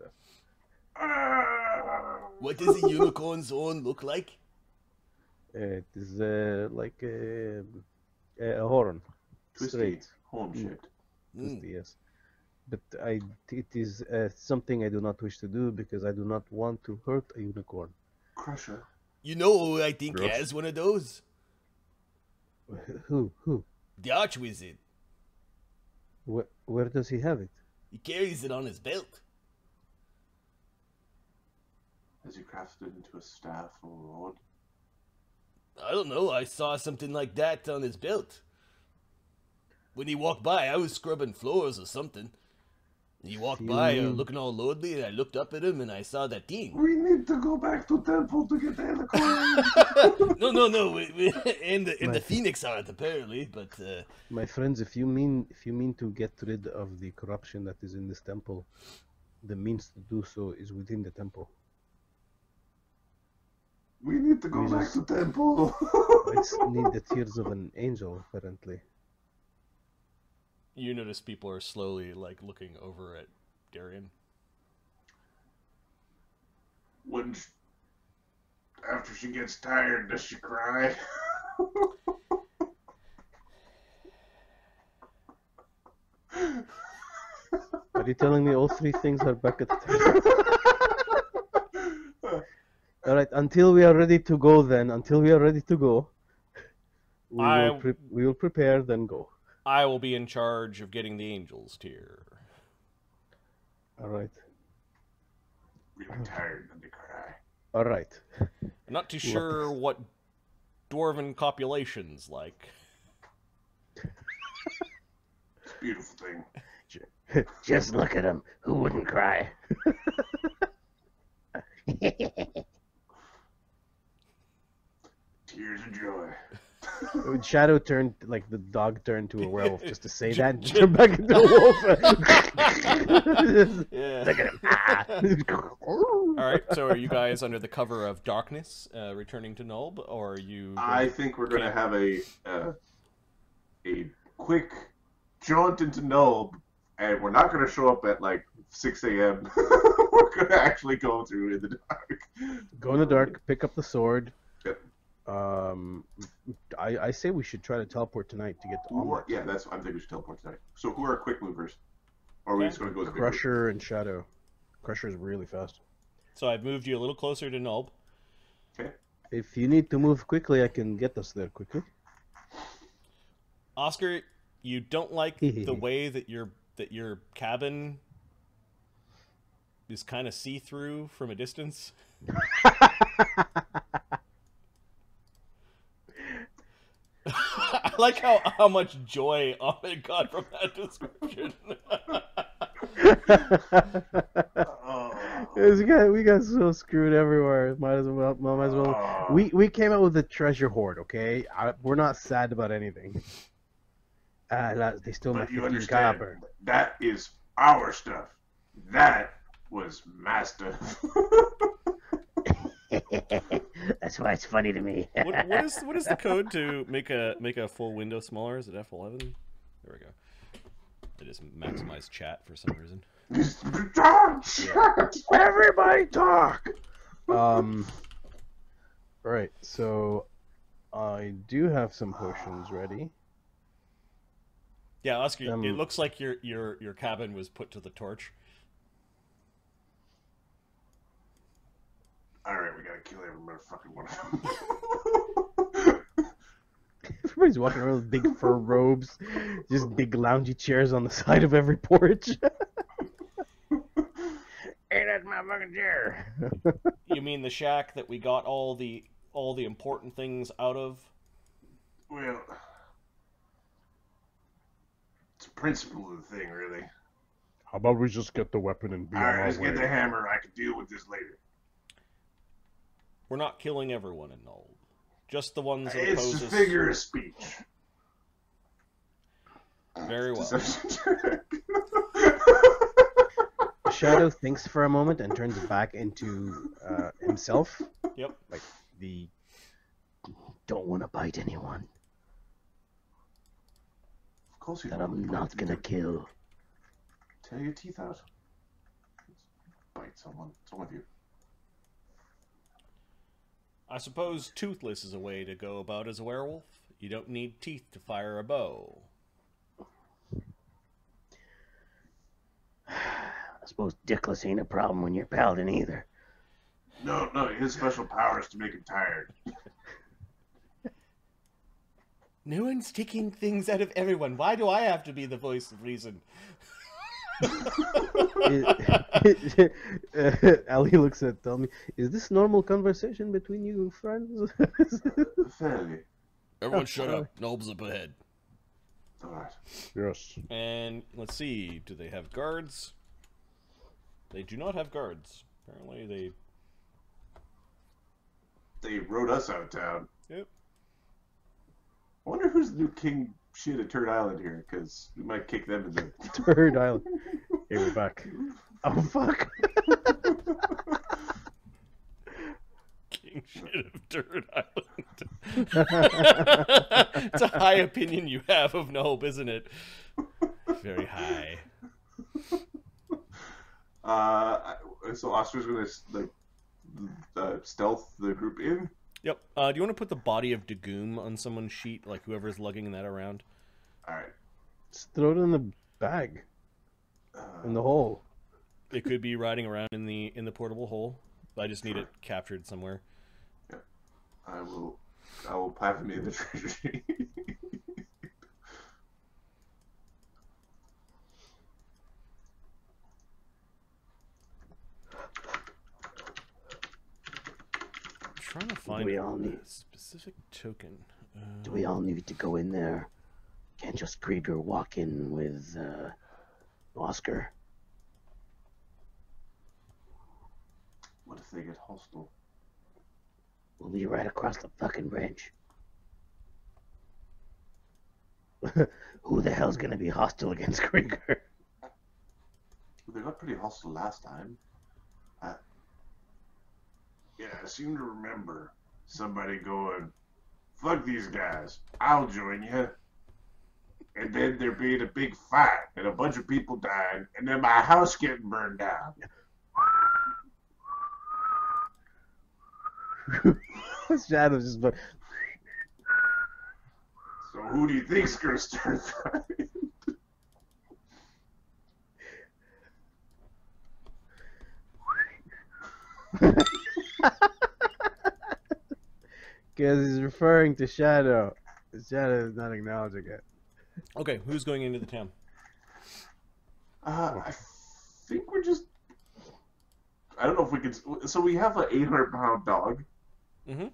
What does a unicorn's horn look like? It is like a horn. Twisty, Straight. horn-shaped. Twisty, yes. But it is something I do not wish to do because I do not want to hurt a unicorn. Crusher, You know who I think Yes. has one of those? Who? The Archwizard. Where does he have it? He carries it on his belt. has he crafted it into a staff or rod? I don't know, I saw something like that on his belt. When he walked by, I was scrubbing floors or something. He walked You by mean- looking all lordly, and I looked up at him and I saw that thing. We need to go back to temple to get the unicorn. No. In the Right. Phoenix aren't apparently, but My friends, if you mean to get rid of the corruption that is in this temple, the means to do so is within the temple. We need to go We back just- to temple. Let's need the tears of an angel, apparently. you notice people are slowly like looking over at Darian. When after she gets tired, does she cry? Are you telling me all three things are back at the temple? All right, until we are ready to go, then. Until we are ready to go, we will prepare, then go. I will be in charge of getting the angels here. All right. Really tired when they cry. All right. I'm not too sure what dwarven copulation's like. It's a beautiful thing. Just look at him. Who wouldn't cry? Tears of joy. When Shadow turned, like the dog turned to a werewolf, just to say that, and turn back into a wolf. Yeah. Look at him. Ah. All right. So, are you guys under the cover of darkness, returning to Nulb, or are you? I think we're gonna have a quick jaunt into Nulb, and we're not gonna show up at like 6 a.m. We're gonna actually go through in the dark. Go in the dark, pick up the sword. Yep. I say we should try to teleport tonight to get to Omnic. Yeah, that's. I think we should teleport tonight. So who are quick movers? Or are we Okay. just gonna go with the big Crusher and Shadow. Crusher is really fast. So I've moved you a little closer to Nulb. group? Okay. If you need to move quickly, I can get us there quickly. Oscar, you don't like the way that your cabin is kind of see-through from a distance. I like how much joy Ahmed got from that description. Oh. we got so screwed everywhere. Might as well. Oh. We came out with a treasure hoard. Okay, we're not sad about anything. They stole my But you 15 understand, copper. that is our stuff. That was my stuff. That's why it's funny to me. what is the code to make a full window smaller? Is it F11? There we go. I just maximized chat for some reason. Everybody talk. Right. So, I do have some potions ready. Yeah, Oscar, it Um, looks like your cabin was put to the torch. Alright, we gotta kill every motherfucking one of them. Everybody's walking around with big fur robes, just big loungy chairs on the side of every porch. Hey, that's my fucking chair. You mean the shack that we got all the important things out of? Well, it's a principle of the thing, really. How about we just get the weapon and be Alright, let's get the hammer. I can deal with this later. We're not killing everyone in Null. Just the ones that It's oppose a us. figure of speech. Very well. Shadow thinks for a moment and turns back into himself. Yep. Like the Don't want to bite anyone Of course you that don't. I'm not gonna kill. Tear your teeth out. Bite someone. What's wrong with you? I suppose toothless is a way to go about as a werewolf. You don't need teeth to fire a bow. suppose Dickless ain't a problem when you're Paladin either. No, his special power is to make him tired. No one's taking things out of everyone. Why do I have to be the voice of reason? Ali looks at Tell me, is this normal conversation between you friends? Fairly. Everyone shut up. Noble's up ahead. Alright. Yes. And let's see, do they have guards? They do not have guards. Apparently They rode us out of town. Yep. I wonder who's the new king shit at Turd Island here, because we might kick them in the... Turd Island. Here, we're back. Oh, fuck. King shit of Dirt Island. It's a high opinion you have of Nob, isn't it? Very high. So Oscar's gonna, like, stealth the group in? Yep. Do you want to put the body of Dagoom on someone's sheet, like whoever's lugging that around? Alright. Just throw it in the bag. In the hole. It could be riding around in the portable hole. I just need it captured somewhere. Yeah. I will have him in the treasury. I'm trying to find we all a need- specific token. Do we all need to go in there? Can't just Krieger walk in with Oscar? What if they get hostile? We'll be right across the fucking bridge. Who the hell's gonna be hostile against Krieger? They got pretty hostile last time. Yeah, I seem to remember somebody going, "Fuck these guys, I'll join you." And then there being a big fight, and a bunch of people dying, and then my house getting burned down. Shadows just but So who do you think's gonna start fighting? because he's referring to Shadow. Shadow is not acknowledging it. Okay, who's going into the town? I think we're just. I don't know if we can. So we have an 800-pound dog. Mm-hmm.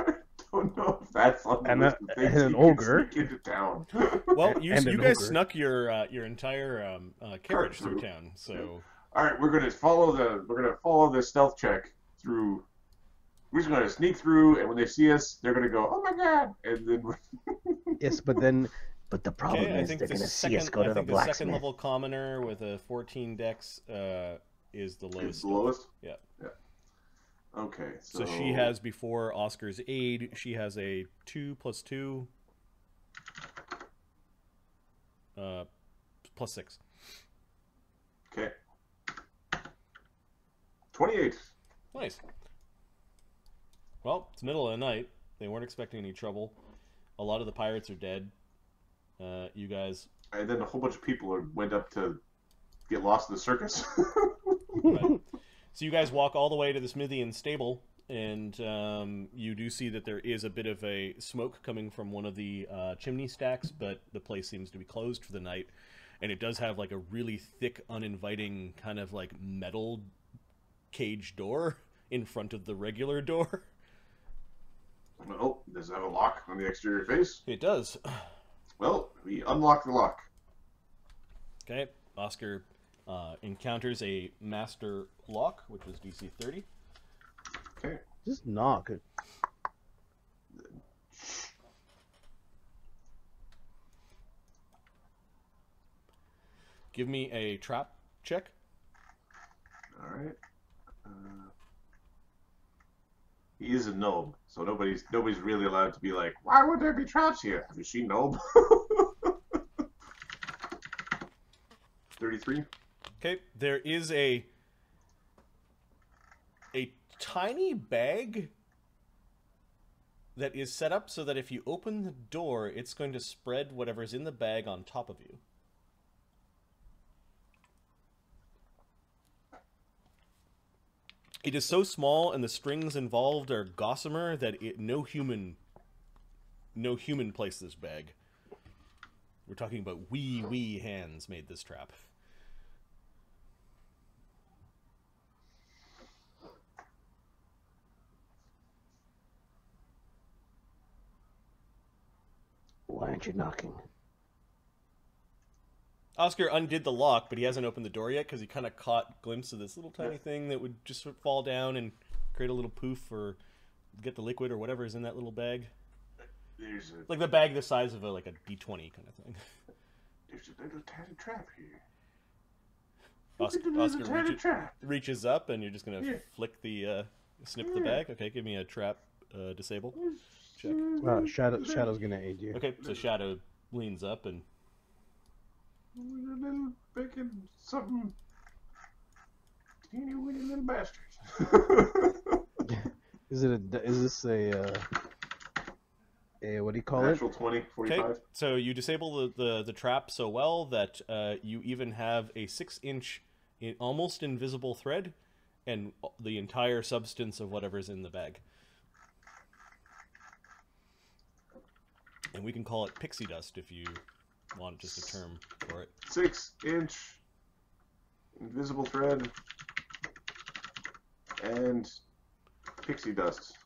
I don't know if that's on the And list of things and an you can ogre. sneak into town. Well, you And an guys ogre. snuck your entire carriage through through. town, so All right, we're gonna follow the stealth check through. We're just gonna sneak through, and when they see us, they're gonna go, "Oh my god!" And then Yes, but then But the problem okay. I is think they're the gonna second, see us go to the second blacksmith. level commoner with a 14 dex is the it's lowest. the lowest. Yeah. Okay, so, So she has, before Oscar's aid, she has a 2 + 2 + 6. Okay. 28. Nice. Well, it's middle of the night. They weren't expecting any trouble. A lot of the pirates are dead. You guys... And then a whole bunch of people went up to get lost in the circus. Right. So you guys walk all the way to the smithy and stable, and you do see that there is a bit of a smoke coming from one of the chimney stacks, but the place seems to be closed for the night. And it does have like a really thick, uninviting kind of like metal cage door in front of the regular door. Oh, does it have a lock on the exterior face? It does. Well, we unlock the lock. Okay, Oscar encounters a master lock, which is DC 30. Okay. just knock. Give me a trap check. All right. He is a gnome, so nobody's really allowed to be like, "Why would there be traps here?" Have you seen gnome? 33. Okay, there is a tiny bag that is set up so that if you open the door, it's going to spread whatever's in the bag on top of you. It is so small, and the strings involved are gossamer that no human placed this bag. We're talking about wee hands made this trap. Why aren't you knocking? Oscar undid the lock, but he hasn't opened the door yet because he kind of caught a glimpse of this little tiny thing that would just sort of fall down and create a little poof or get the liquid or whatever is in that little bag. There's a Like the bag the size of like a D20 kind of thing. there's a little tiny trap here. Oscar reaches up, and you're just going to flick the, snip the bag. Okay, give me a trap disable check. Shadow's gonna aid you. Okay, so Shadow leans up and... A little bacon something. Teeny weeny little bastard. Is this a what do you call it? Natural 20, 45. Okay, so you disable the trap so well that you even have a 6-inch almost invisible thread and the entire substance of whatever's in the bag. And we can call it pixie dust if you want just a term for it. 6-inch invisible thread and pixie dust.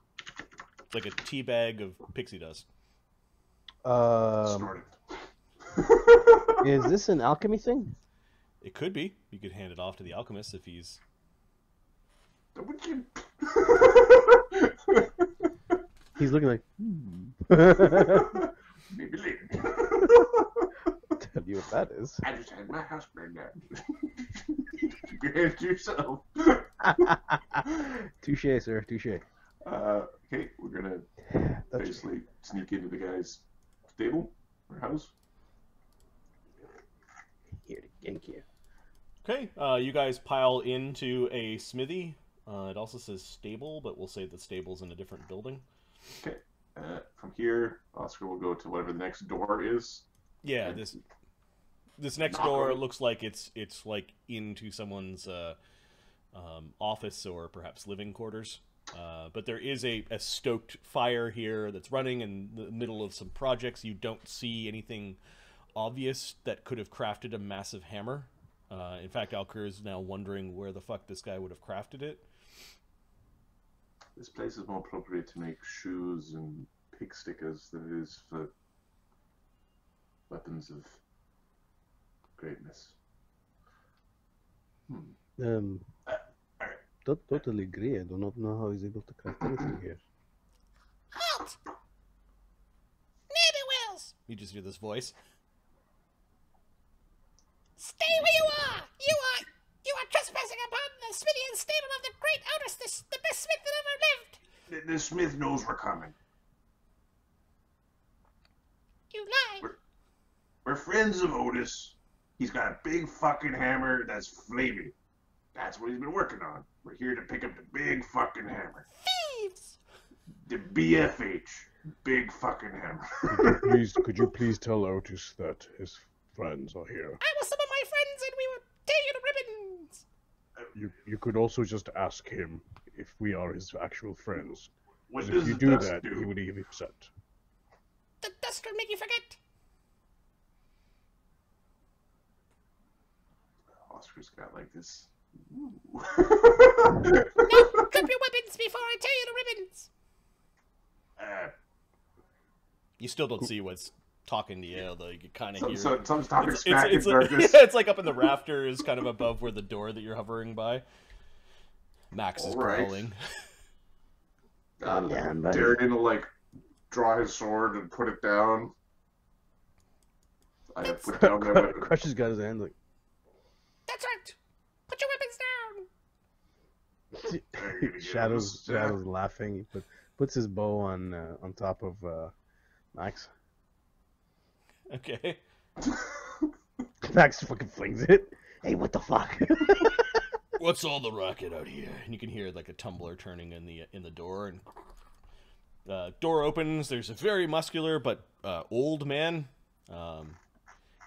It's like a tea bag of pixie dust. Snorted. Is this an alchemy thing? It could be. You could hand it off to the alchemist if he's... Would you? He's looking like. Maybe later. Tell you what that is. I just had my house burned down. You hand it yourself. Touche, sir. Touche. Okay, we're gonna basically sneak into the guy's stable or house. Here to gank you. Okay, you guys pile into a smithy. It also says stable, but we'll say the stable's in a different building. Okay, from here, Oscar will go to whatever the next door is. Yeah, this next door looks like it's like into someone's office or perhaps living quarters. But there is a stoked fire here that's running in the middle of some projects. You don't see anything obvious that could have crafted a massive hammer. In fact, Alker is now wondering where the fuck this guy would have crafted it. This place is more appropriate to make shoes and pig stickers than it is for weapons of greatness. Totally agree. I do not know how he's able to craft anything here. Halt! Ne'er-do-wells! You just hear this voice. Stay where you are! You are trespassing upon the smithy and stable of the great Otis, the best smith that ever lived! The smith knows we're coming. You lie. We're friends of Otis. He's got a big fucking hammer that's flaming. That's what he's been working on. We're here to pick up the big fucking hammer. Thieves! The BFH. Big fucking hammer. Could you please tell Otis that his friends are here? I was some of my friends and we were tear you to ribbons! You could also just ask him if we are his actual friends. What 'Cause does if you the do dust that, do? he would get upset. The dust will make you forget. Oscar's got like this. Now, drop your weapons before I tear you to ribbons! You still don't see what's talking to you, although you can kind of hear. Someone's talking smack It's in like, darkness. yeah, it's like up in the rafters, kind of above where the door that you're hovering by. Max is All right. growling. Calm down, buddy. Darren will like draw his sword and put it down. I have put down my weapon. Crush has got his hand like. That's right! Put your weapons down! Shadow's laughing. He puts his bow on top of Max. Okay. Max fucking flings it. Hey, what the fuck? What's all the racket out here? And you can hear like a tumbler turning in the door, and door opens. There's a very muscular but old man.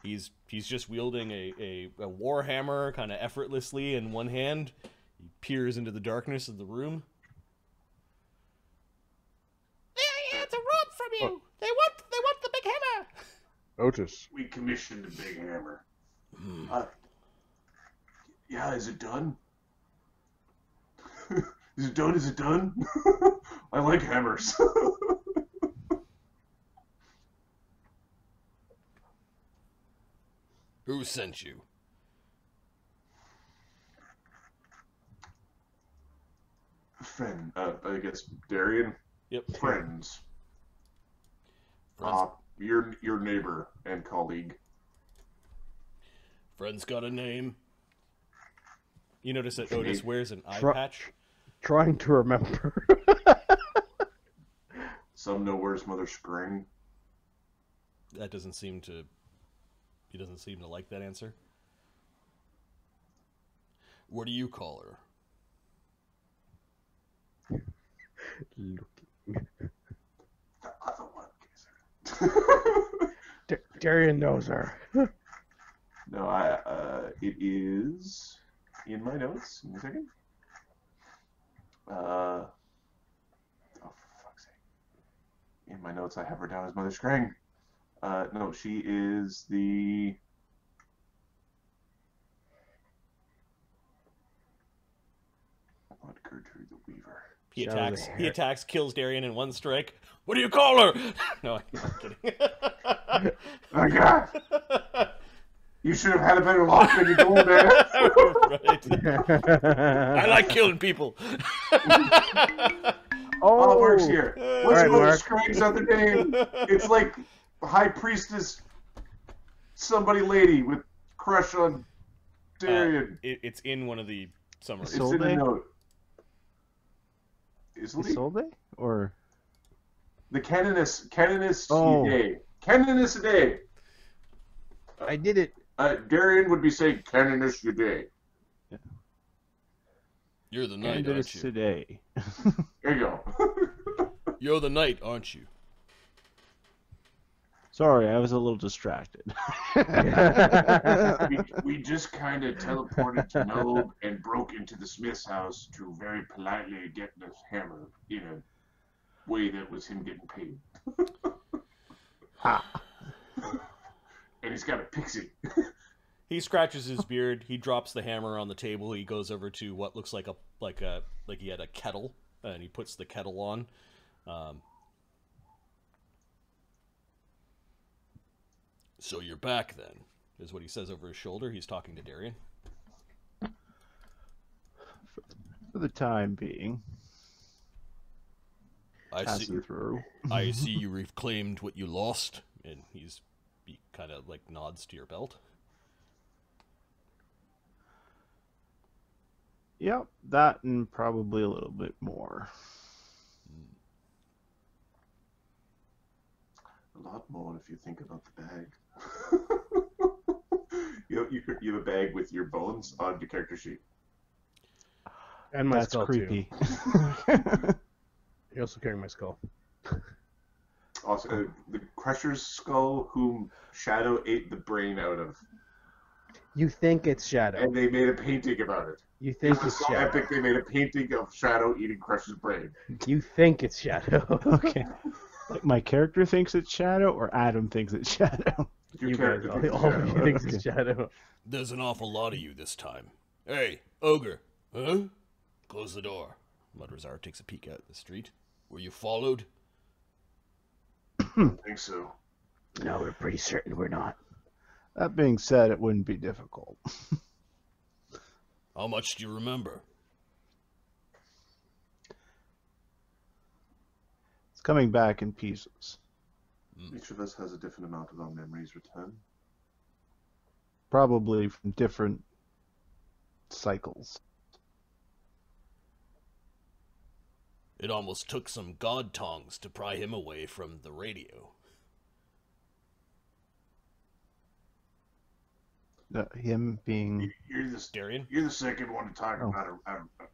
He's just wielding a war hammer kind of effortlessly in one hand. He peers into the darkness of the room. They had to rob from you. They want the big hammer. Otis, We commissioned a big hammer. Yeah, is it done? Is it done? Is it done? I like hammers. Who sent you? Friend, I guess Darian. Yep. Friends. Friends, Your neighbor and colleague. friends got a name. You notice that Can Otis he- wears an eye Try- patch. Trying to remember. Some know where's Mother Spring. That doesn't seem to... He doesn't seem to like that answer. What do you call her? Looking. The other one. Darian knows her. No, it is in my notes. Give me a second. Oh, for fuck's sake. In my notes, I have her down as Mother Scrang. No, she is the... What, Gertrude the Weaver. He Shadow the attacks. Hair. He attacks, kills Darian in one strike. What do you call her? No, I'm kidding. Oh, God! You should have had a better lock than you told, man. Right. I like killing people. Oh, Mark's here. What's Alright, Mother Mark. Scrang's other name? It's like High Priestess, somebody lady with crush on Darian. It's in one of the summaries. It's in the Isolde? note. Isolde? Isolde? Or The Canoness Oh. Day. Canoness Day. I did it. Darian would be saying Canoness Day. You're the knight, Candace aren't you? today? There you go. You're the knight, aren't you? Sorry, I was a little distracted. we just kind of teleported to Nob and broke into the Smith's house to very politely get the hammer in a way that was him getting paid. And he's got a pixie. He scratches his beard. He drops the hammer on the table. He goes over to what looks like he had a kettle, and he puts the kettle on. So you're back then, is what he says over his shoulder. He's talking to Darian. For the time being, I see. passing through. I see you reclaimed what you lost, and he kind of like nods to your belt. Yep, that and probably a little bit more. A lot more if you think about the bag. you have a bag with your bones on your character sheet. And my That's skull creepy. too. You're also carrying my skull. Also, the Crusher's skull, whom Shadow ate the brain out of, You think it's Shadow. and they made a painting about it. You It think was it's so Shadow. epic. They made a painting of Shadow eating Crusher's brain. You think it's Shadow. Okay. Like my character thinks it's Shadow, or Adam thinks it's Shadow? Your You guys, character all, thinks all of Shadow. you think it's Shadow. There's an awful lot of you this time. Hey, ogre. Huh? Close the door. Mudrazar takes a peek out the street. Were you followed? I think so. No, we're pretty certain we're not. That being said, it wouldn't be difficult. How much do you remember? It's coming back in pieces. Each of us has a different amount of our memories return. Probably from different cycles. It almost took some god tongs to pry him away from the radio. Him being... You're the Darian? You're the second one to talk Oh. about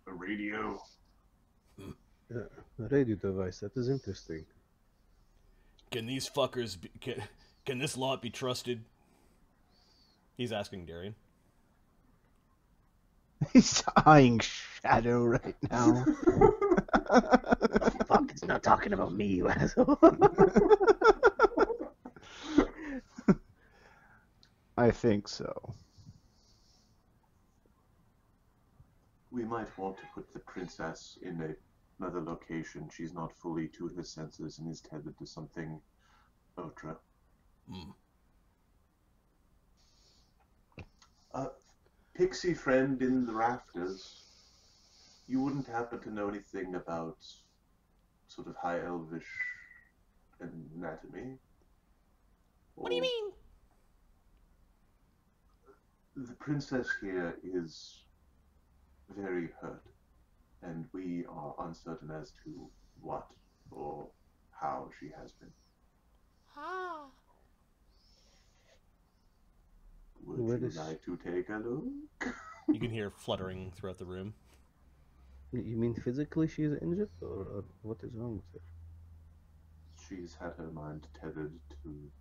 a radio. A radio device. That is interesting. Can these fuckers be, can this lot be trusted? He's asking Darian. He's eyeing Shadow right now. Fuck, it's not talking about me, you asshole. I think so. We might want to put the princess in another location. She's not fully to her senses and is tethered to something ultra. Pixie friend in the rafters, you wouldn't happen to know anything about sort of high elvish anatomy? What do you mean? The princess here is very hurt, and we are uncertain as to what or how she has been. Ah. Would you like to take a look? You can hear fluttering throughout the room. You mean physically she's injured, or what is wrong with her? She's had her mind tethered to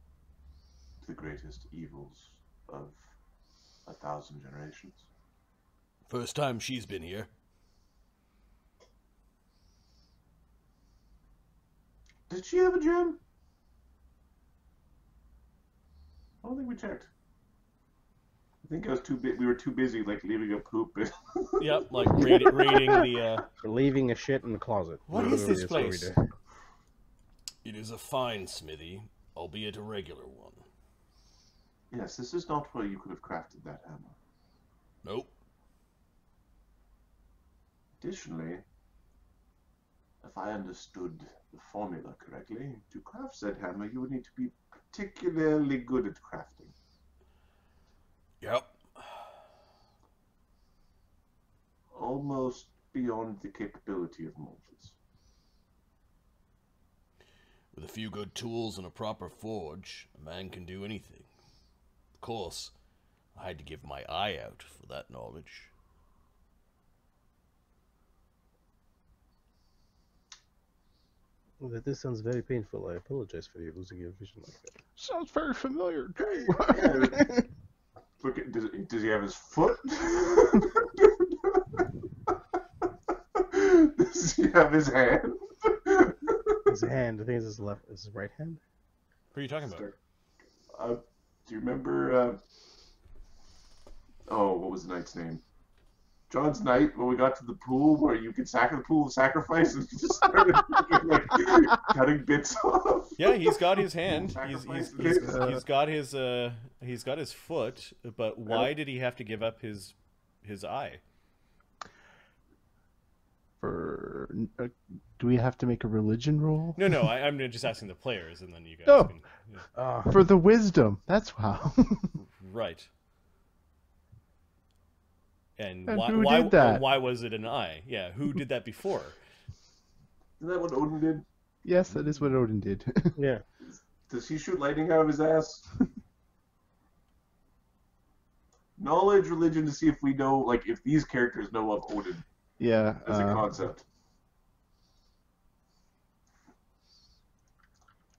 the greatest evils of 1,000 generations. First time she's been here. Did she have a gem? I don't think we checked. I think I was we were too busy, like, leaving a poop. Yep, like raiding the... Or leaving a shit in the closet. What is this That's what we place? do. It is a fine smithy, albeit a regular one. Yes, this is not where you could have crafted that hammer. Nope. Additionally, if I understood the formula correctly, to craft said hammer, you would need to be particularly good at crafting. Yep. Almost beyond the capability of mortals. With a few good tools and a proper forge, a man can do anything. Of course, I had to give my eye out for that knowledge. Well, this sounds very painful. I apologize for you losing your vision like that. Sounds very familiar too. Look at, does he have his foot? Does he have his hand? His hand, I think it's his right hand. What are you talking about? Do you remember, what was the knight's name? John's knight, when we got to the pool where you could the pool of sacrifice and just started like, cutting bits off. Yeah, he's got his hand. Sacrifice He's got his foot, but why did he have to give up his eye? Do we have to make a religion roll? No, I'm just asking the players, and then you guys Oh. can... Yeah. For the wisdom. That's how. Right. And And why, who why, did that? why was it an eye? Yeah, who did that before? Isn't that what Odin did? Yes, that is what Odin did. Yeah. Does he shoot lightning out of his ass? Knowledge, religion, to see if we know, like, if these characters know of Odin Yeah. as a concept.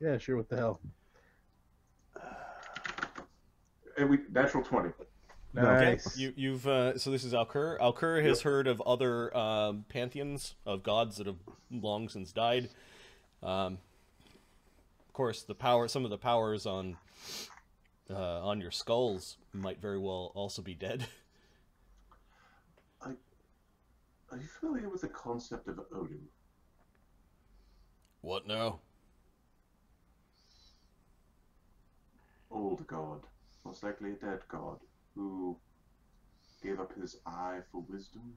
Yeah, sure, what the hell. And natural 20. Nice. You've so this is Alkur. Alkur has heard of other pantheons of gods that have long since died. Of course, some of the powers on your skulls might very well also be dead. Are you familiar with the concept of Odin? What now? Old god, most likely a dead god, who gave up his eye for wisdom.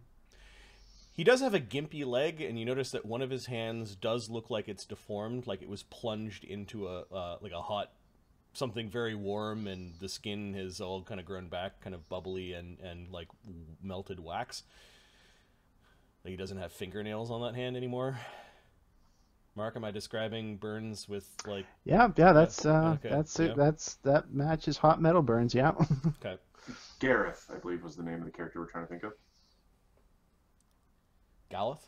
He does have a gimpy leg, and you notice that one of his hands does look like it's deformed, like it was plunged into a hot something very warm, and the skin has all kind of grown back, kind of bubbly and like melted wax. Like he doesn't have fingernails on that hand anymore. Mark, am I describing burns with like? Yeah, that's okay, that's yeah. it. That matches hot metal burns. Yeah. Okay. Gareth, I believe, was the name of the character we're trying to think of. Galeth?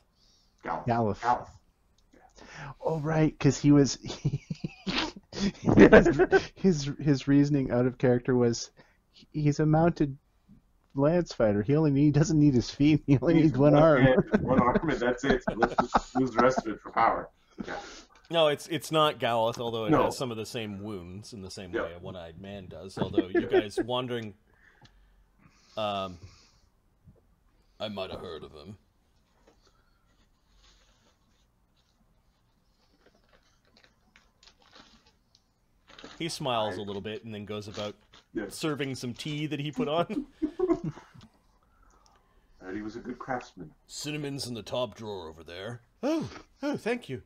Galeth. Galeth. Oh right, because he was his reasoning out of character was he's a mounted lance fighter. He doesn't need his feet. He only needs one arm. hand, one arm, and that's it. So let's just use the rest of it for power. Yeah. No, it's not Galeth, although it No. has some of the same wounds in the same Yeah. way a one-eyed man does. Although you guys wandering, I might have heard of him. He smiles a little bit and then goes about Yeah. serving some tea that he put on. And he was a good craftsman. Cinnamon's in the top drawer over there. Oh, thank you.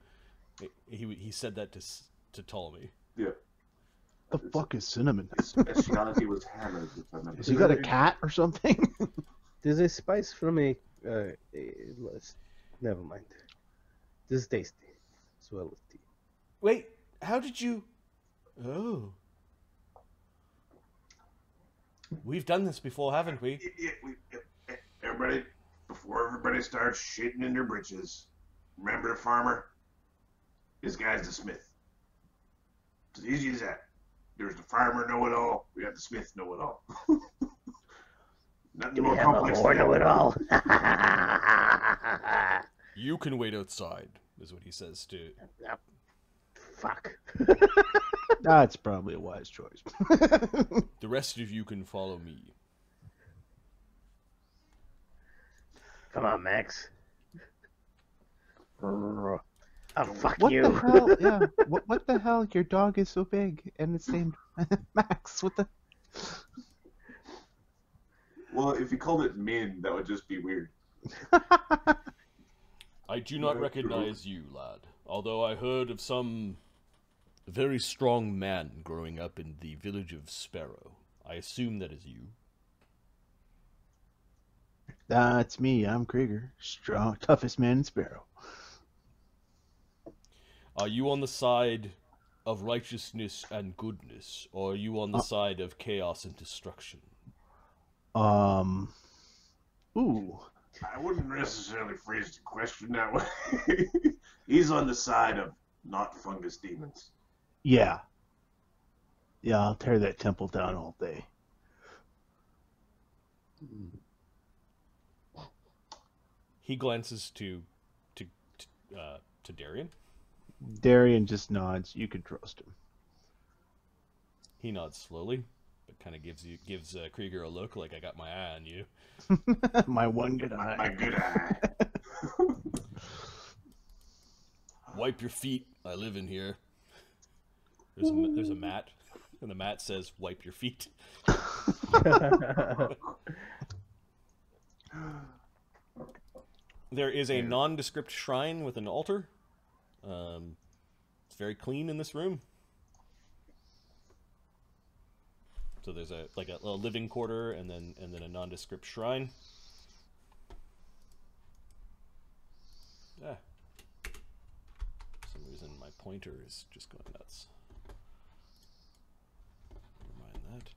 He said that to Ptolemy. Yeah. The fuck is Cinnamon? His speciality was hammers, if I remember. Has he got a cat or something? There's a spice from a never mind. This is tasty, as well as tea. Wait, how did you... Oh. We've done this before, haven't we? Everybody, before everybody starts shitting in their britches, remember the farmer? This guy's the smith. It's as easy as that. There's the farmer know-it-all. We got the smith know-it-all. Nothing Do we more have a complex more than that. know-it-all? You can wait outside, is what he says to... Fuck. That's probably a wise choice. The rest of you can follow me. Come on, Max. Oh, fuck What you. the hell? Yeah. What the hell? Your dog is so big and it's named Max. What the? Well, if you called it Min, that would just be weird. I do not recognize you, lad. Although I heard of some very strong man growing up in the village of Sparrow. I assume that is you. That's me. I'm Krieger. Strong, toughest man in Sparrow. Are you on the side of righteousness and goodness, or are you on the side of chaos and destruction? Ooh. I wouldn't necessarily phrase the question that way. He's on the side of not fungus demons. Yeah. Yeah, I'll tear that temple down all day. He glances to Darian. Darian just nods. You can trust him. He nods slowly, but kind of gives Krieger a look like I got my eye on you. My one good eye. My good eye. Wipe your feet. I live in here. There's a mat, and the mat says, "Wipe your feet." There is a nondescript shrine with an altar. It's very clean in this room. So there's a living quarter and then a nondescript shrine. Ah. For some reason my pointer is just going nuts. Never mind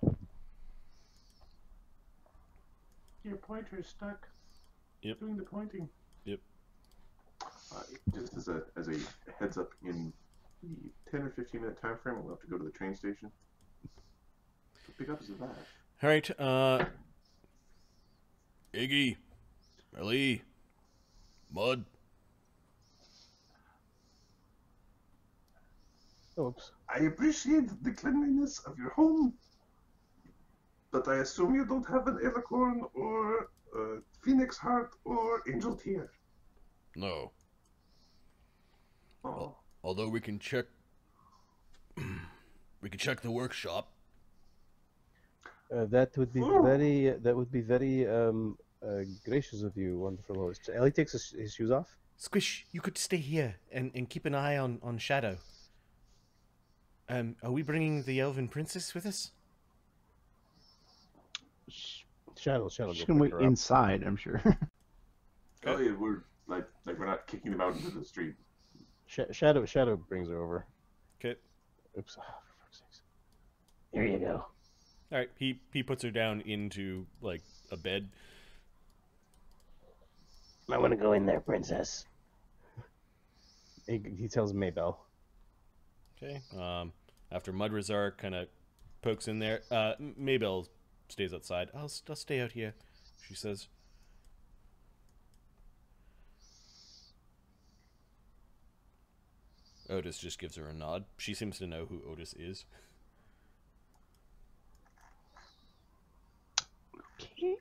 that. Your pointer's stuck. Yep. Doing the pointing. Yep. Just as a heads up, in the 10 or 15 minute time frame, we'll have to go to the train station. What pick up is that? All right, Iggy, Ali, Mud. Oops. I appreciate the cleanliness of your home, but I assume you don't have an Alicorn or a Phoenix Heart or Angel Tear. No. Oh. Although we can check the workshop. That would be very gracious of you, wonderful host. Ellie takes his shoes off. Squish, you could stay here and keep an eye on Shadow. Are we bringing the Elven Princess with us? Shadow. She go can pick wait her up. inside, I'm sure. Oh, yeah, we're like we're not kicking him out into the street. Shadow brings her over. Okay. Oops. Oh, for fuck's sakes. Here you go. All right. He puts her down into like a bed. I want to go in there, princess. He tells Maybell. Okay. After Mudrazar kind of pokes in there. Maybelle stays outside. I'll stay out here, she says. Otis just gives her a nod. She seems to know who Otis is. Okay.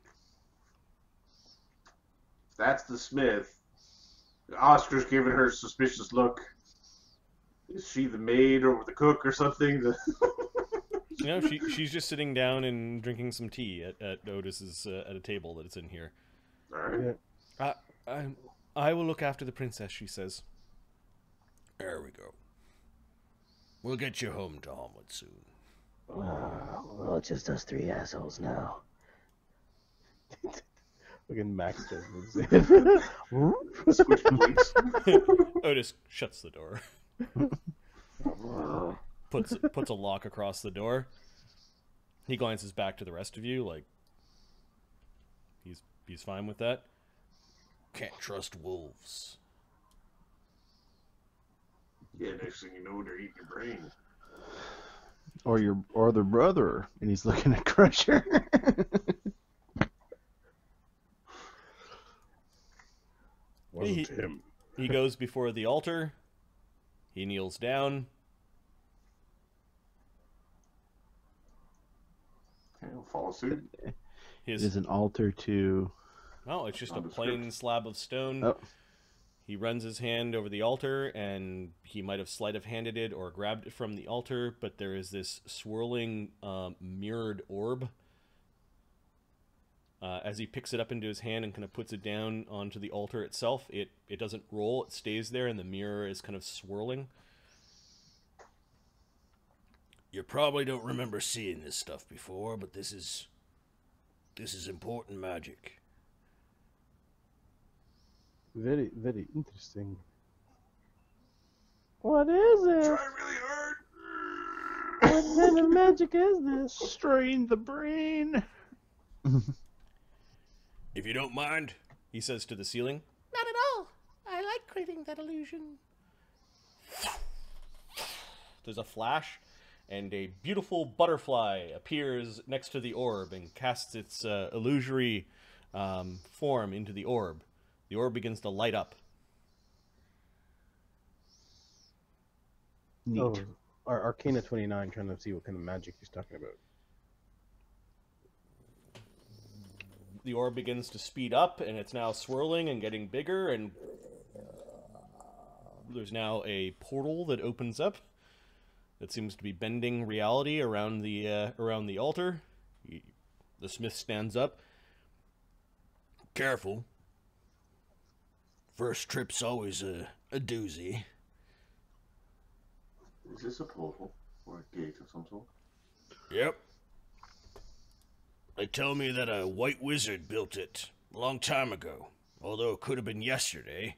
That's the Smith. Oscar's giving her a suspicious look. Is she the maid or the cook or something? No, she's just sitting down and drinking some tea at Otis's at a table that's in here. All right. I will look after the princess, she says. There we go. We'll get you home to Homewood soon. Well, it's just us three assholes now. Fucking Max does Switch plates. Otis shuts the door. puts a lock across the door. He glances back to the rest of you, like he's fine with that. Can't trust wolves. Yeah, next thing you know, they're eating your brain. Or their brother, and he's looking at Crusher. Wasn't him. He goes before the altar. He kneels down. Okay, we'll follow suit. There's an altar to... No, it's just a plain slab of stone. Oh. He runs his hand over the altar, and he might have sleight of handed it or grabbed it from the altar, but there is this swirling mirrored orb. As he picks it up into his hand and kind of puts it down onto the altar itself, it doesn't roll, it stays there, and the mirror is kind of swirling. You probably don't remember seeing this stuff before, but this is important magic. Very, very interesting. What is it? Try really hard. What kind of magic is this? Strain the brain. If you don't mind, he says to the ceiling. Not at all. I like creating that illusion. There's a flash, and a beautiful butterfly appears next to the orb and casts its illusory form into the orb. The orb begins to light up. Neat. Oh, Arcana 29, trying to see what kind of magic he's talking about. The orb begins to speed up, and it's now swirling and getting bigger, and there's now a portal that opens up that seems to be bending reality around the altar. The smith stands up. Careful. First trip's always a doozy. Is this a portal or a gate of some sort? Yep. They tell me that a white wizard built it a long time ago, although it could have been yesterday.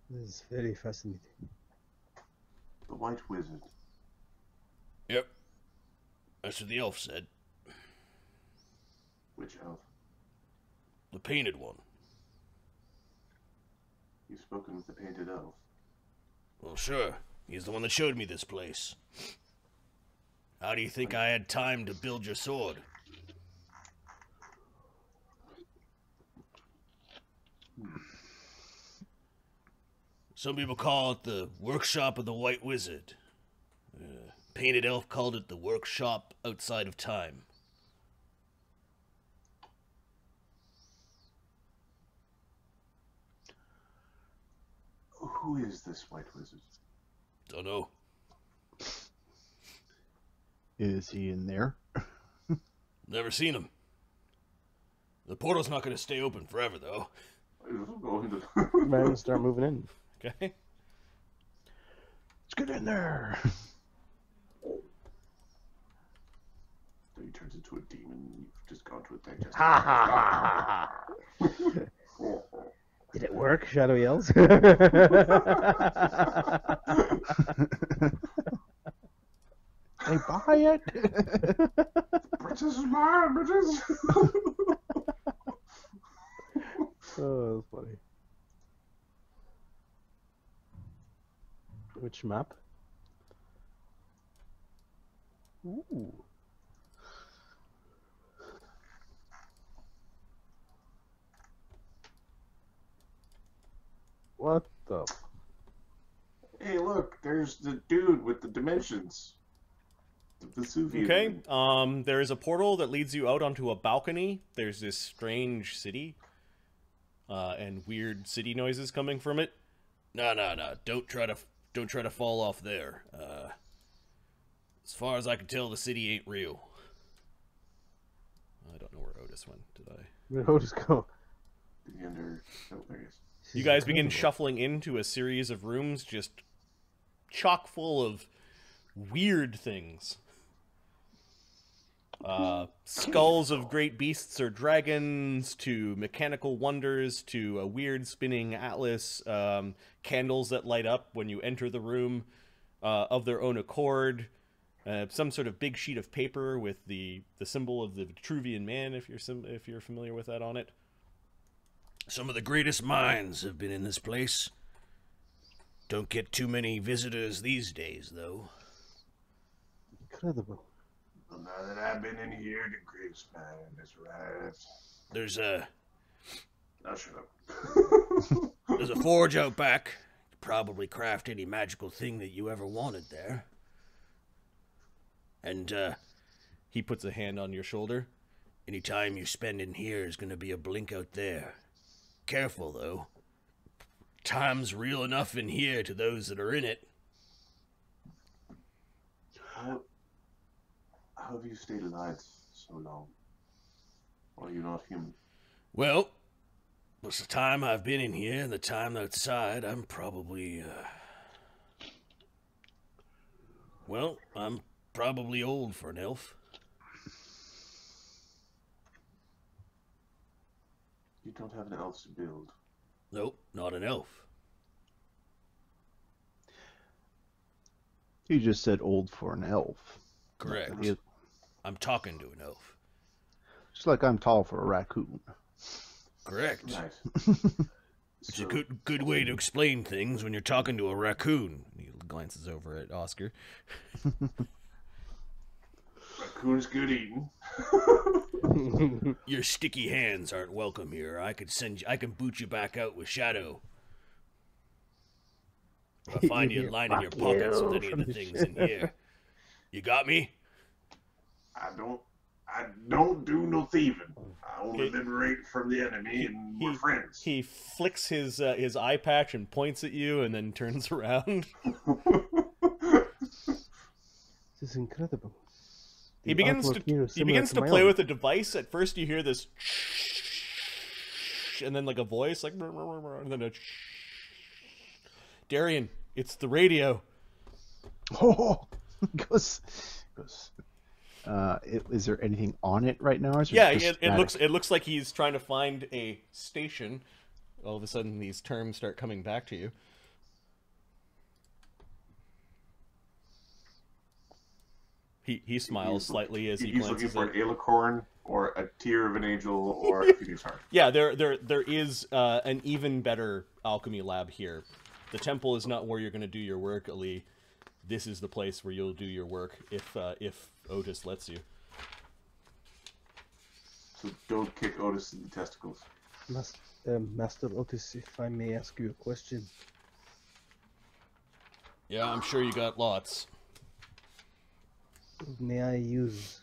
This is very fascinating. The White Wizard. Yep. That's what the elf said. Which elf? The painted one. You've spoken with the painted elf. Well, sure. He's the one that showed me this place. How do you think I had time to build your sword? Some people call it the workshop of the White Wizard. Painted Elf called it the workshop outside of time. Who is this White Wizard? Don't know. Is he in there? Never seen him. The portal's not going to stay open forever, though. Man, start moving in. Okay? Let's get in there. So he turns into a demon and you've just gone to a digest. Ha ha ha ha! Did it work? Shadow yells. They buy it. Princess is mine, bitches. Oh, that's funny. Which map? Ooh. What the? Hey, look, there's the dude with the dimensions. The Vesuvian. Okay. There is a portal that leads you out onto a balcony. There's this strange city, and weird city noises coming from it. No. Don't try to fall off there. As far as I can tell, the city ain't real. I don't know where Otis went. Did I? Where'd Otis go? The under. Oh, there he is. You guys begin shuffling into a series of rooms just chock full of weird things. Skulls of great beasts or dragons, to mechanical wonders, to a weird spinning atlas, candles that light up when you enter the room of their own accord, some sort of big sheet of paper with the symbol of the Vitruvian Man, if you're familiar with that, on it. Some of the greatest minds have been in this place. Don't get too many visitors these days, though. Incredible. Well, now that I've been in here, the greatest man has arrived. There's a Now shut up. There's a forge out back. You could probably craft any magical thing that you ever wanted there. And, he puts a hand on your shoulder. Any time you spend in here is gonna be a blink out there. Careful, though. Time's real enough in here to those that are in it. How have you stayed alive so long? Are you not human? Well, what's the time I've been in here and the time outside, I'm probably, well, I'm probably old for an elf. You don't have an elf's build. Nope, not an elf. You just said old for an elf. Correct. Yeah. I'm talking to an elf. Just like I'm tall for a raccoon. Correct. Right. It's a good way to explain things when you're talking to a raccoon. He glances over at Oscar. Raccoon's good eating. Your sticky hands aren't welcome here. I can boot you back out with Shadow. If I find you lining your pockets with any of the things in here. You got me? I don't do no thieving. I only liberate from the enemy, and we're friends. He flicks his eye patch and points at you, and then turns around. This is incredible. He begins to play with a device. At first, you hear this, and then like a voice, like, and then a. Darian, it's the radio. Oh, goes. Is there anything on it right now? Or is it Yeah, just it looks like he's trying to find a station. All of a sudden, these terms start coming back to you. He smiles slightly as he He's glances looking for at... an alicorn or a tear of an angel or a phoenix heart. Yeah, there is an even better alchemy lab here. The temple is not where you're going to do your work, Ali. This is the place where you'll do your work if Otis lets you. So don't kick Otis in the testicles. Master Otis, if I may ask you a question. Yeah, I'm sure you got lots. May I use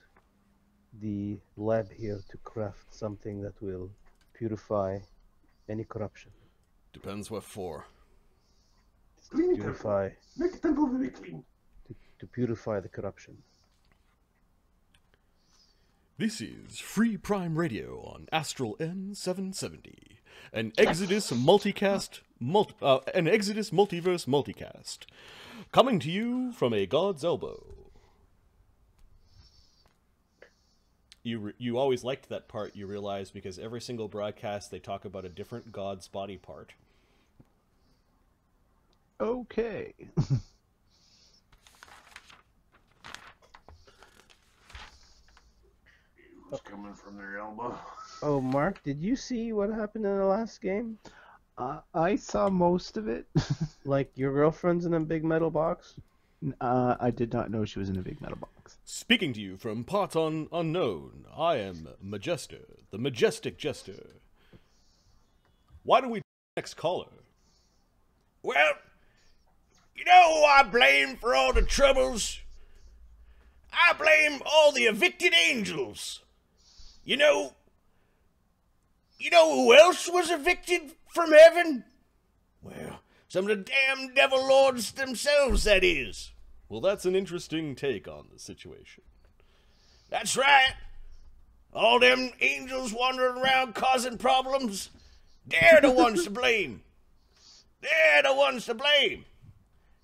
the lab here to craft something that will purify any corruption? Depends what for. Clean Purify. Make the temple very clean. To purify the corruption. This is Free Prime Radio on Astral N770, an Exodus multiverse multicast, coming to you from a God's elbow. You always liked that part, you realize, because every single broadcast they talk about a different God's body part. Okay. Who's coming from their elbow? Oh, Mark, did you see what happened in the last game? I saw most of it. Like your girlfriend's in a big metal box? I did not know she was in a big metal box. Speaking to you from parts unknown, I am Majester, the Majestic Jester. Why don't we next caller? Well, you know who I blame for all the troubles? I blame all the evicted angels. You know who else was evicted from heaven? Well, some of the damn devil lords themselves, that is. Well, that's an interesting take on the situation. That's right. All them angels wandering around causing problems, they're the ones to blame. They're the ones to blame.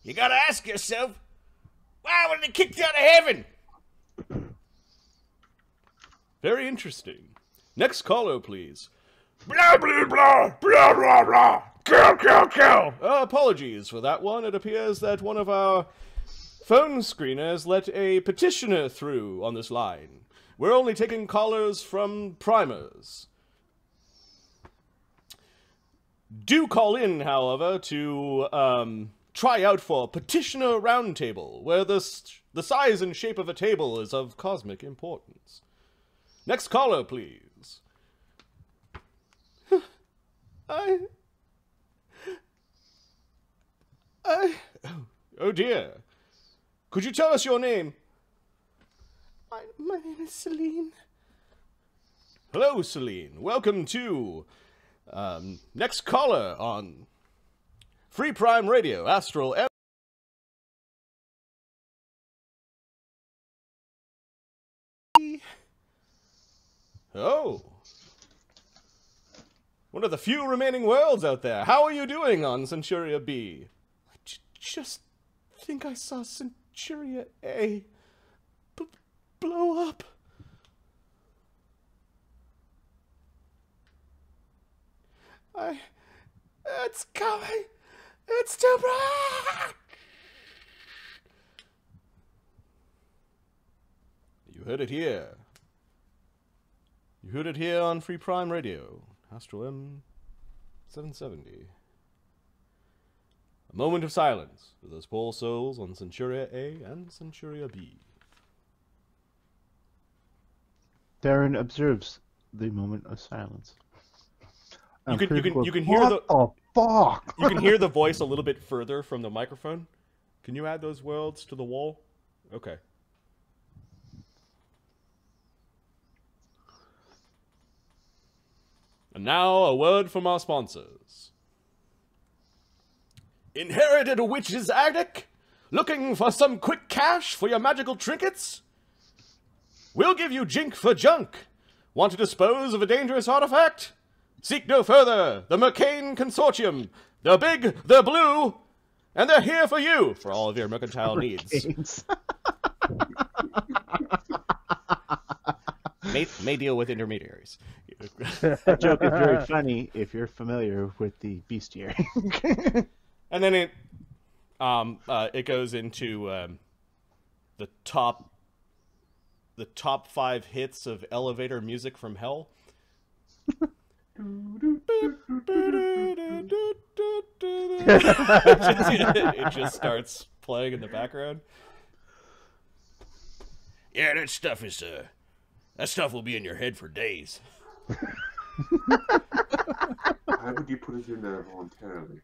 You gotta ask yourself, why were they kicked out of heaven? Very interesting. Next caller, please. Blah, blah, blah, blah, blah, blah. Kill, kill, kill. Apologies for that one. It appears that one of our phone screeners let a petitioner through on this line. We're only taking callers from primers. Do call in, however, to try out for Petitioner Roundtable, where the size and shape of a table is of cosmic importance. Next caller, please. Oh dear. Could you tell us your name? My name is Celine. Hello, Celine. Welcome to next caller on Free Prime Radio, Astral M. Oh. One of the few remaining worlds out there. How are you doing on Centuria B? I just think I saw Centuria A blow up. It's coming. It's too bright. You heard it here. You heard it here on Free Prime Radio, Astral M 770. A moment of silence for those poor souls on Centuria A and Centuria B. Darren observes the moment of silence. You can hear What the fuck? you can hear the voice a little bit further from the microphone. Can you add those words to the wall? Okay. And now a word from our sponsors. Inherited a witch's attic? Looking for some quick cash for your magical trinkets? We'll give you jink for junk. Want to dispose of a dangerous artifact? Seek no further. The Mercane Consortium. They're big, they're blue, and they're here for you for all of your mercantile needs. May deal with intermediaries. That joke is very funny if you're familiar with the bestiary. And then it goes into the top 5 hits of elevator music from hell. It just starts playing in the background. Yeah, that stuff will be in your head for days. Why would you put it in there voluntarily?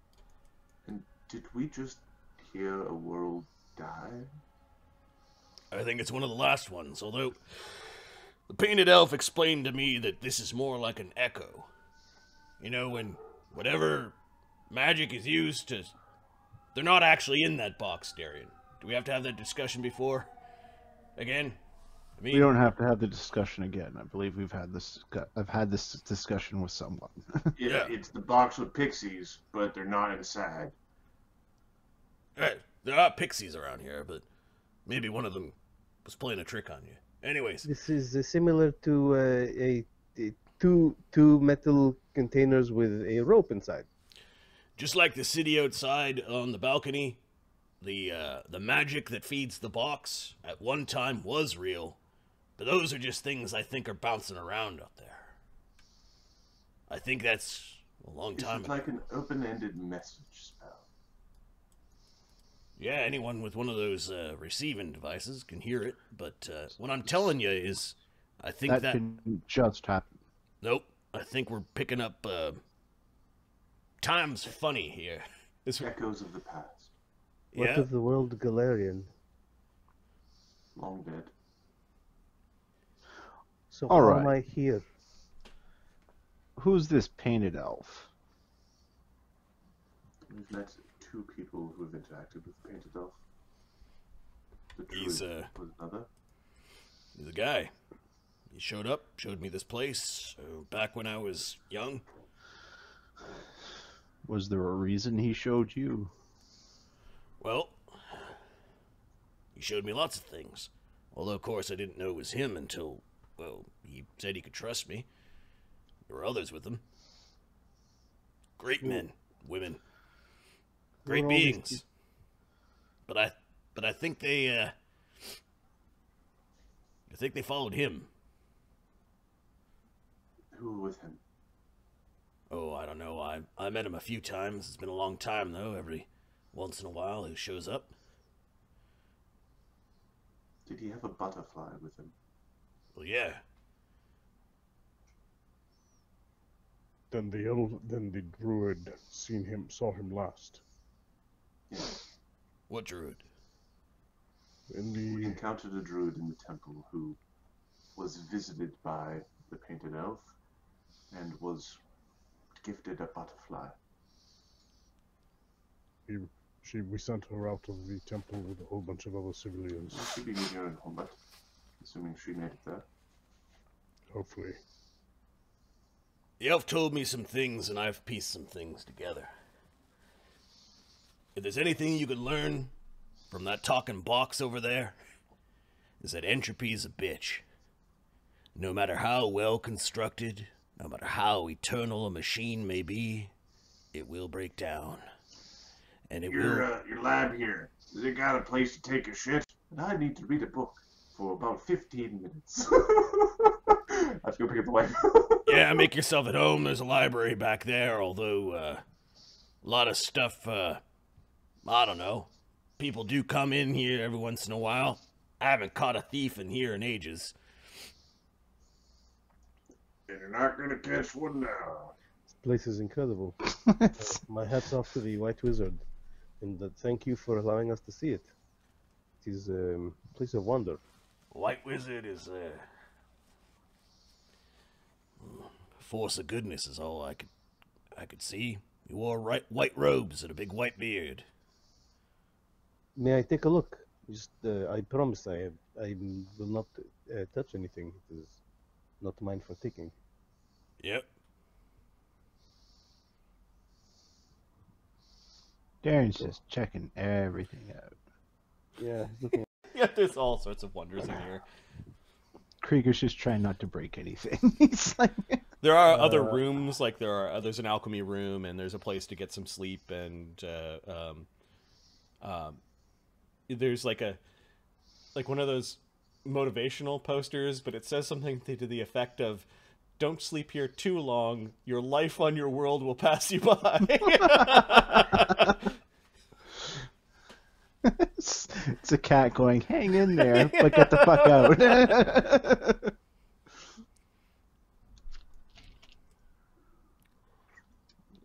And did we just hear a world die? I think it's one of the last ones, although the painted elf explained to me that this is more like an echo. You know, when whatever magic is used to... They're not actually in that box, Darian. Do we have to have that discussion before? Again? I mean, we don't have to have the discussion again. I believe we've had this. I've had this discussion with someone. Yeah, it's the box with pixies, but they're not inside. Right. There are pixies around here, but maybe one of them was playing a trick on you. Anyways. This is similar to two metal containers with a rope inside. Just like the city outside on the balcony, the magic that feeds the box at one time was real, but those are just things I think are bouncing around out there. I think that's a long time It's ago. like an open-ended message spell. Yeah, anyone with one of those receiving devices can hear it. But what I'm telling you is, I think that can just happen. Nope. I think we're picking up. Time's funny here. Echoes of the past. What Yeah. of the world Galarian? Long dead. So All how right. am I here? Who's this painted elf? We've met two people who have interacted with the painted elf. The He's, druid was another. He's a guy. He showed up, showed me this place back when I was young. Was there a reason he showed you? Well, he showed me lots of things. Although, of course, I didn't know it was him until, well, he said he could trust me. There were others with him. Great men, women, great Who are all these beings. But I think they followed him. Who were with him? Oh, I don't know. I met him a few times. It's been a long time, though. Every once in a while, he shows up. Did he have a butterfly with him? Well, yeah. Then the druid saw him last. Yes. What druid? In We the encountered a druid in the temple who was visited by the painted elf and was gifted a butterfly. we sent her out of the temple with a whole bunch of other civilians. She'd be here in combat, assuming she made it there. Hopefully. The elf told me some things, and I've pieced some things together. If there's anything you could learn from that talking box over there, is that entropy's a bitch. No matter how well constructed, no matter how eternal a machine may be, it will break down. And it will... Your lab here, has it got a place to take a shit? And I need to read a book for about 15 minutes. I have to go pick up the wife. Yeah, make yourself at home. There's a library back there, although a lot of stuff, I don't know. People do come in here every once in a while. I haven't caught a thief in here in ages. And you're not gonna catch one now. This place is incredible. My hat's off to the White Wizard, and thank you for allowing us to see it. It is a place of wonder. White Wizard is a force of goodness is all I could see. He wore white robes and a big white beard. May I take a look? Just, I promise I will not touch anything. It is not mine for taking. Yep. Darren's just checking everything out. Yeah, he's looking. Yeah, there's all sorts of wonders in here. Krieger's just trying not to break anything. He's like, There are other rooms, like there's an alchemy room, and there's a place to get some sleep, and there's like one of those motivational posters, but it says something to the effect of, "Don't sleep here too long. Your life on your world will pass you by." it's a cat going, hang in there, but get the fuck out.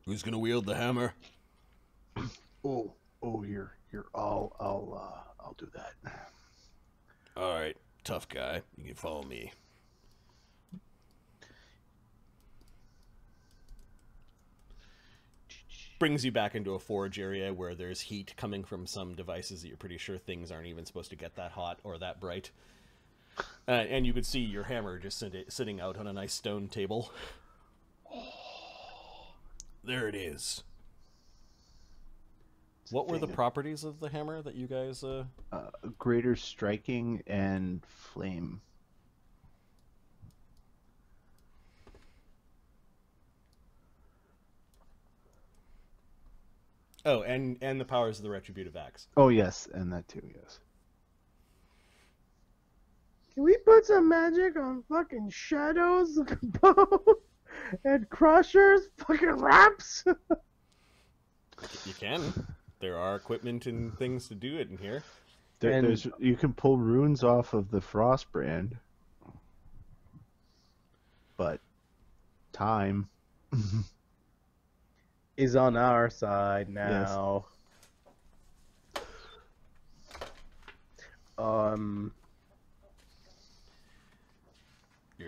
Who's gonna wield the hammer? oh, here. I'll do that. All right, tough guy. You can follow me. Brings you back into a forge area where there's heat coming from some devices that you're pretty sure things aren't even supposed to get that hot or that bright. And you could see your hammer just sitting out on a nice stone table. There it is. What were the properties of the hammer that you guys... Greater striking and flame. Oh, and the powers of the Retributive Axe. Oh, yes, and that too, yes. Can we put some magic on fucking shadows, bow, and crushers, fucking raps? You can. there are equipment and things to do it in here. And- There's you can pull runes off of the Frost brand, but time. Is on our side now. You're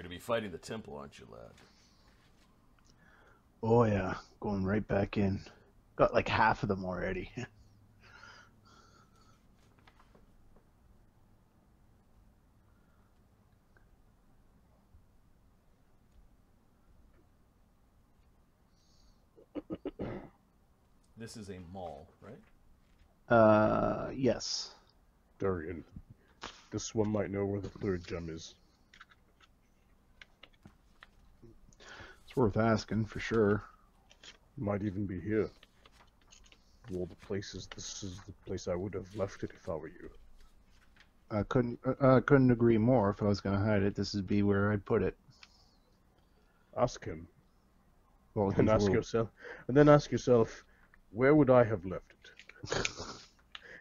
gonna be fighting the temple, aren't you, lad? Oh yeah, going right back in. Got like half of them already. This is a mall, right? Yes. Darian, this one might know where the third gem is. It's worth asking for sure. Might even be here. Of all the places, this is the place I would have left it if I were you. I couldn't agree more. If I was gonna hide it, this would be where I'd put it. Ask him, Well, and ask yourself, and then ask yourself, where would I have left it?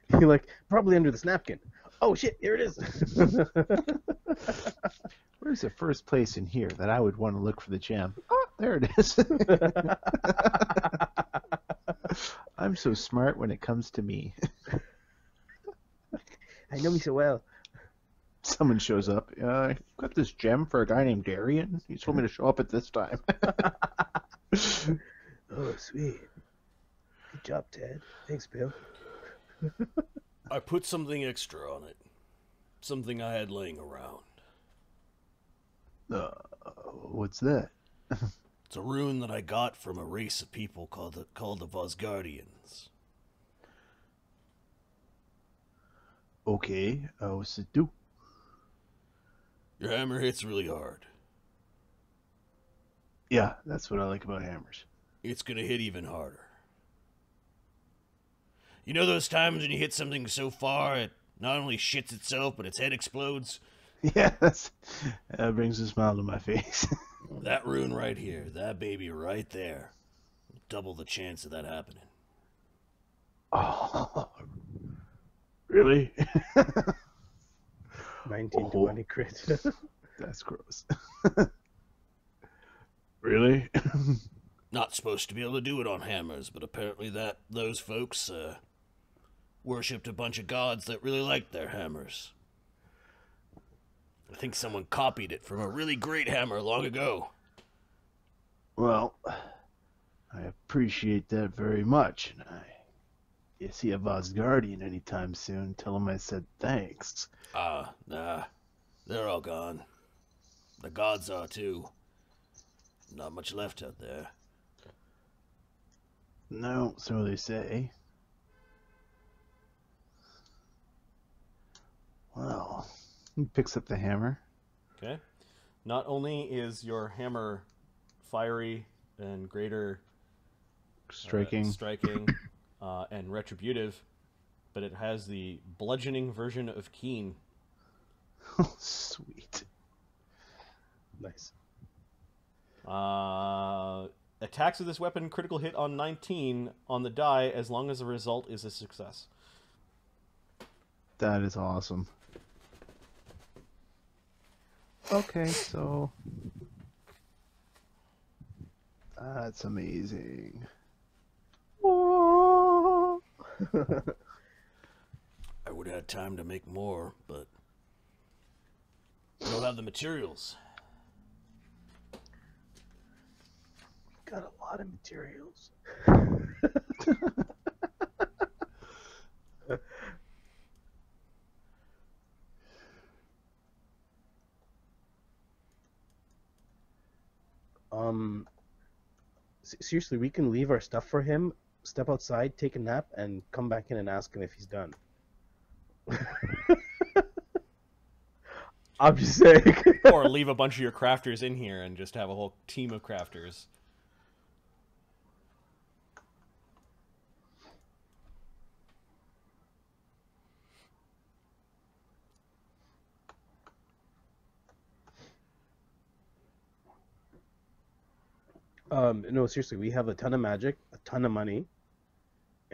You're like, probably under this napkin. Oh shit, here it is. Where's the first place in here that I would want to look for the gem? Oh, there it is. I'm so smart when it comes to me. I know me so well. Someone shows up. You got this gem for a guy named Darian? He told me to show up at this time. Oh, sweet. Good job, Ted. Thanks, Bill. I put something extra on it. Something I had laying around. What's that? It's a rune that I got from a race of people called the Vosguardians. Okay, what's it do? Your hammer hits really hard. Yeah, that's what I like about hammers. It's gonna hit even harder. You know those times when you hit something so far it not only shits itself, but its head explodes? Yeah, that brings a smile to my face. That rune right here, that baby right there, double the chance of that happening. Oh, really? 1920 crit. That's gross. Really? Not supposed to be able to do it on hammers, but apparently those folks worshipped a bunch of gods that really liked their hammers. I think someone copied it from a really great hammer long ago. Well, I appreciate that very much, and you see a Vosguardian anytime soon, tell him I said thanks. Nah. They're all gone. The gods are too. Not much left out there. No, so they say. Well, he picks up the hammer. Okay. Not only is your hammer fiery and greater Striking. And retributive, but it has the bludgeoning version of Keen. Oh, sweet. Nice. Attacks with this weapon critical hit on 19 on the die as long as the result is a success. That is awesome. Okay, so that's amazing. I would have had time to make more, but I don't have the materials. Got a lot of materials. Seriously, we can leave our stuff for him, step outside, take a nap, and come back in and ask him if he's done. I'm just saying. Or leave a bunch of your crafters in here and just have a whole team of crafters. No, seriously, we have a ton of magic, a ton of money,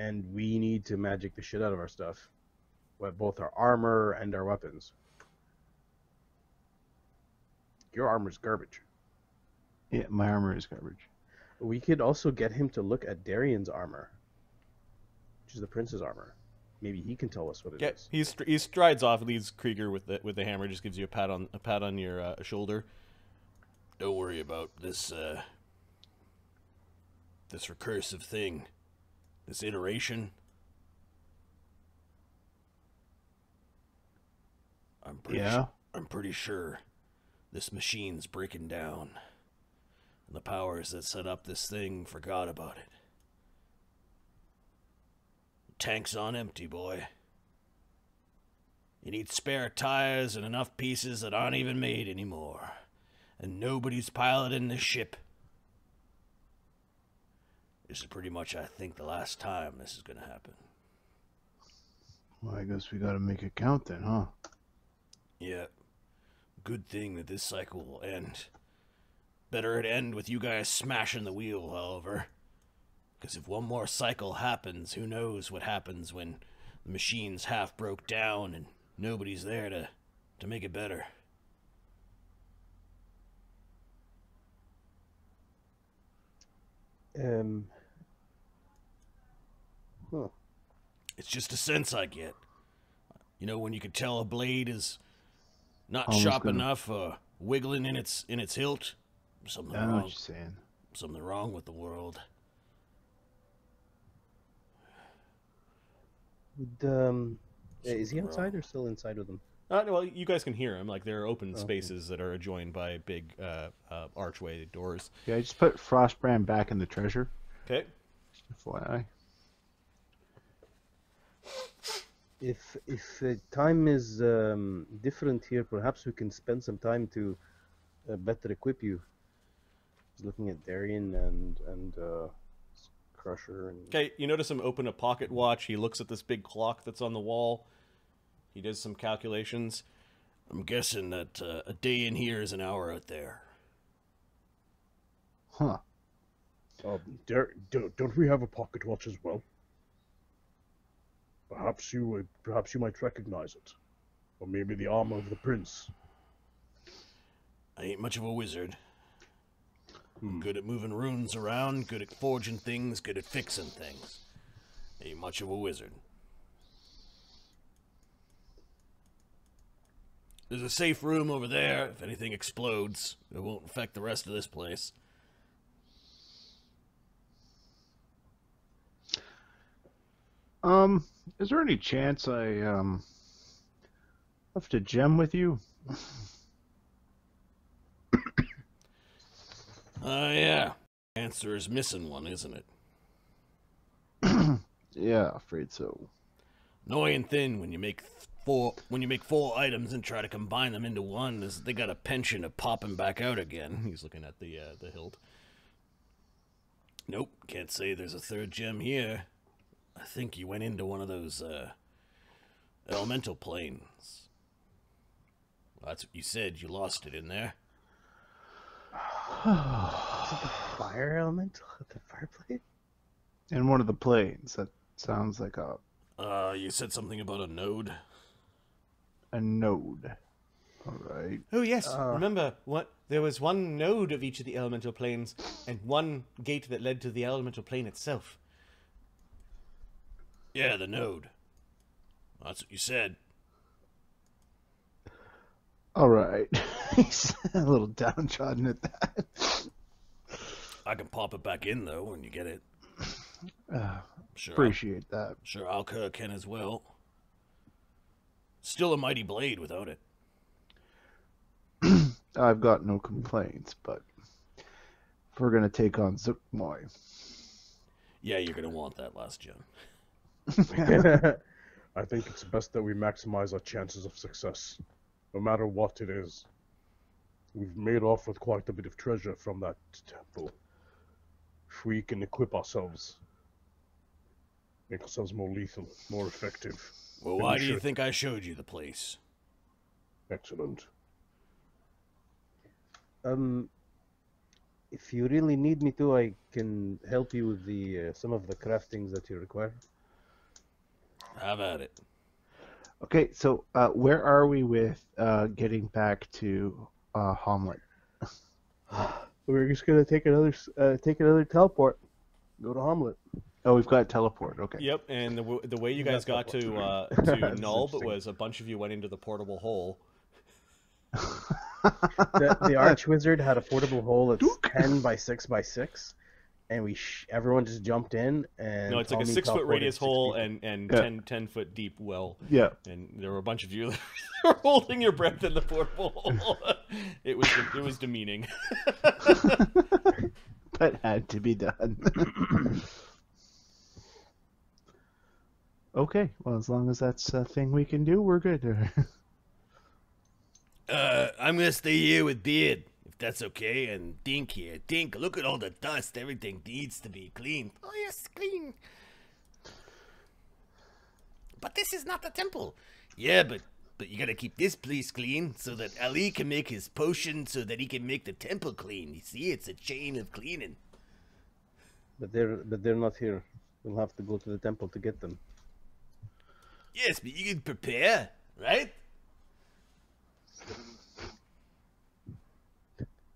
and we need to magic the shit out of our stuff, both our armor and our weapons. Your armor's garbage. Yeah, my armor is garbage. We could also get him to look at Darian's armor, which is the prince's armor. Maybe he can tell us what it is. He strides off, leaves Krieger with the hammer, just gives you a pat on your shoulder. Don't worry about this this recursive thing, this iteration. I'm pretty sure this machine's breaking down. And the powers that set up this thing forgot about it. Tank's on empty, boy. You need spare tires and enough pieces that aren't even made anymore. And nobody's piloting this ship. This is pretty much, I think, the last time this is gonna happen. Well, I guess we gotta make it count then, huh? Yeah. Good thing that this cycle will end. Better it end with you guys smashing the wheel, however. Because if one more cycle happens, who knows what happens when the machine's half broke down and nobody's there to make it better. It's just a sense I get. You know, when you could tell a blade is not sharp enough or wiggling in its hilt. Something I know wrong. what you're saying. Something wrong with the world. Is he outside or still inside with them? Well, you guys can hear him. Like, there are open spaces that are adjoined by big archway doors. Yeah, I just put Frostbrand back in the treasure. Okay. FYI. If time is different here, perhaps we can spend some time to better equip you. He's looking at Darian and Crusher. And... Okay, you notice him open a pocket watch. He looks at this big clock that's on the wall. He does some calculations. I'm guessing that a day in here is an hour out there. Huh. Don't we have a pocket watch as well? Perhaps you might recognize it, or maybe the armor of the prince. I ain't much of a wizard. Good at moving runes around, good at forging things, good at fixing things. Ain't much of a wizard. There's a safe room over there. If anything explodes, it won't affect the rest of this place. Is there any chance I left a gem with you? Yeah. Answer is missing one, isn't it? Yeah, afraid so. Annoying thing when you make four items and try to combine them into one is they got a penchant of popping back out again. He's looking at the hilt. Nope, can't say there's a third gem here. I think you went into one of those elemental planes. That's what you said. You lost it in there. Is it the fire elemental at the fireplace? In one of the planes. That sounds like a You said something about a node. node. All right. Oh yes, remember what? There was one node of each of the elemental planes, and one gate that led to the elemental plane itself. Yeah, the node. That's what you said. All right. He's a little downtrodden at that. I can pop it back in though when you get it. Sure. Appreciate that. Sure, Alka can as well. Still a mighty blade without it. I've got no complaints, but if we're gonna take on Zookmoy. Yeah, you're gonna want that last gem. I think it's best that we maximize our chances of success, no matter what it is. We've made off with quite a bit of treasure from that temple. If we can equip ourselves, make ourselves more lethal, more effective. Well, then why we do you should. think I showed you the place? Excellent. If you really need me to, I can help you with the some of the craftings that you require. Have at it. Okay, so where are we with getting back to Hamlet? We're just gonna take another teleport. Go to Hamlet. Oh, we've got teleport. Okay. Yep, and the way you guys got to This Nulb interesting. was a bunch of you went into the portable hole. The Archwizard had a portable hole that's 10 by 6 by 6, and everyone just jumped in. And No, it's like a Tommy 6-foot teleported radius 6 hole people. and Yeah. 10-foot deep well. Yeah. And there were a bunch of you that were holding your breath in the portable hole. It was demeaning. But had to be done. Okay, well, as long as that's a thing we can do, we're good. I'm gonna stay here with Beard, if that's okay, and Dink here. Dink, look at all the dust. Everything needs to be cleaned. Oh, yes, clean. But this is not the temple. Yeah, but you gotta keep this place clean so that Ali can make his potion so that he can make the temple clean. You see, it's a chain of cleaning. But they're not here. We'll have to go to the temple to get them. Yes, but you can prepare, right?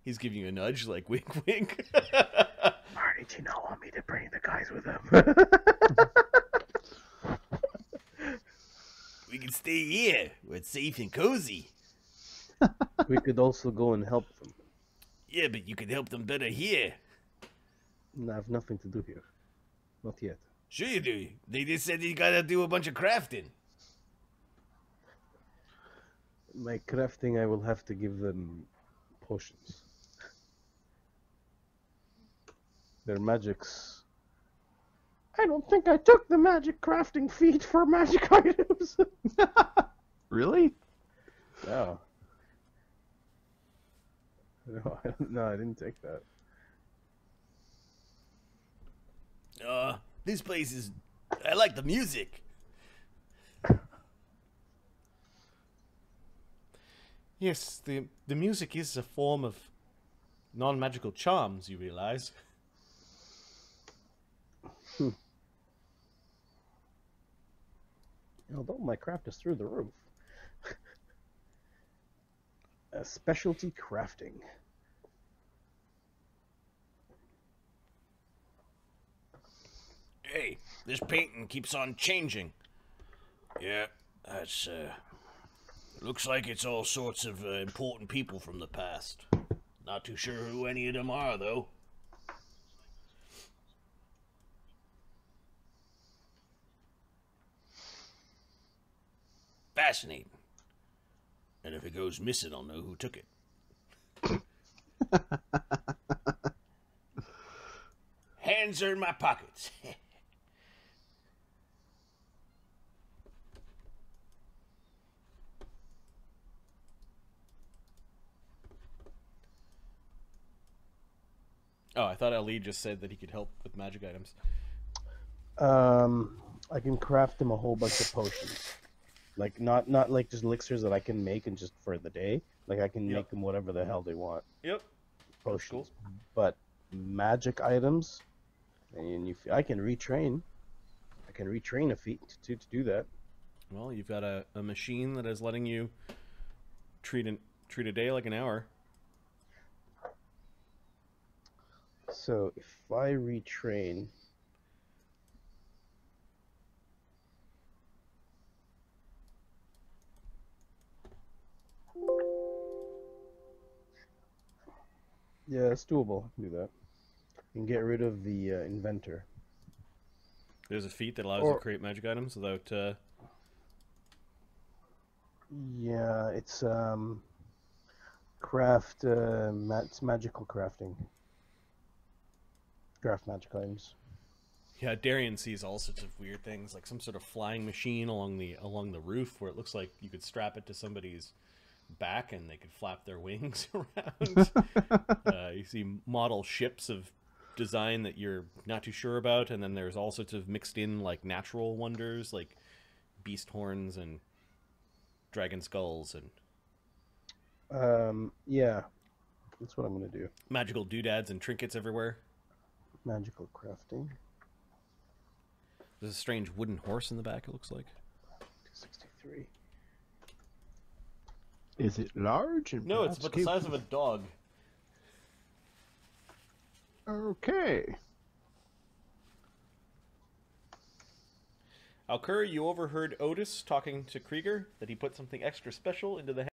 He's giving you a nudge, like wink, wink. Marty, do you not want me to bring the guys with him? We can stay here where it's safe and cozy. We could also go and help them. Yeah, but you can help them better here. I have nothing to do here. Not yet. Sure you do. They just said you gotta do a bunch of crafting. My crafting, I will have to give them potions. Their magics. I don't think I took the magic crafting feat for magic items. Really? No. No, I didn't take that. This place is... I like the music. Yes, the music is a form of non-magical charms, you realize. Although my craft is through the roof. Specialty crafting. Hey, this painting keeps on changing. Yeah, that's, looks like it's all sorts of important people from the past. Not too sure who any of them are, though. Fascinating. And if it goes missing, I'll know who took it. Hands are in my pockets. Oh, I thought Ali just said that he could help with magic items. I can craft them a whole bunch of potions. Like not like just elixirs that I can make and just for the day. Like I can make them whatever the hell they want. Yep. Potions. But magic items, and I can retrain. I can retrain a feat to do that. Well, you've got a machine that is letting you treat a day like an hour. So if I retrain, yeah, it's doable. I can do that. And get rid of the inventor. There's a feat that allows you to create magic items without. Yeah, it's craft. It's magical crafting. Craft magic items. Yeah, Darian sees all sorts of weird things, like some sort of flying machine along the roof, where it looks like you could strap it to somebody's back and they could flap their wings around. You see model ships of design that you're not too sure about, and then there's all sorts of mixed in like natural wonders, like beast horns and dragon skulls and yeah, that's what I'm gonna do. magical doodads and trinkets everywhere. Magical crafting. There's a strange wooden horse in the back, it looks like. 263. Is it large? And No, it's perhaps about the size of a dog. Okay. Alcur, you overheard Otis talking to Krieger that he put something extra special into the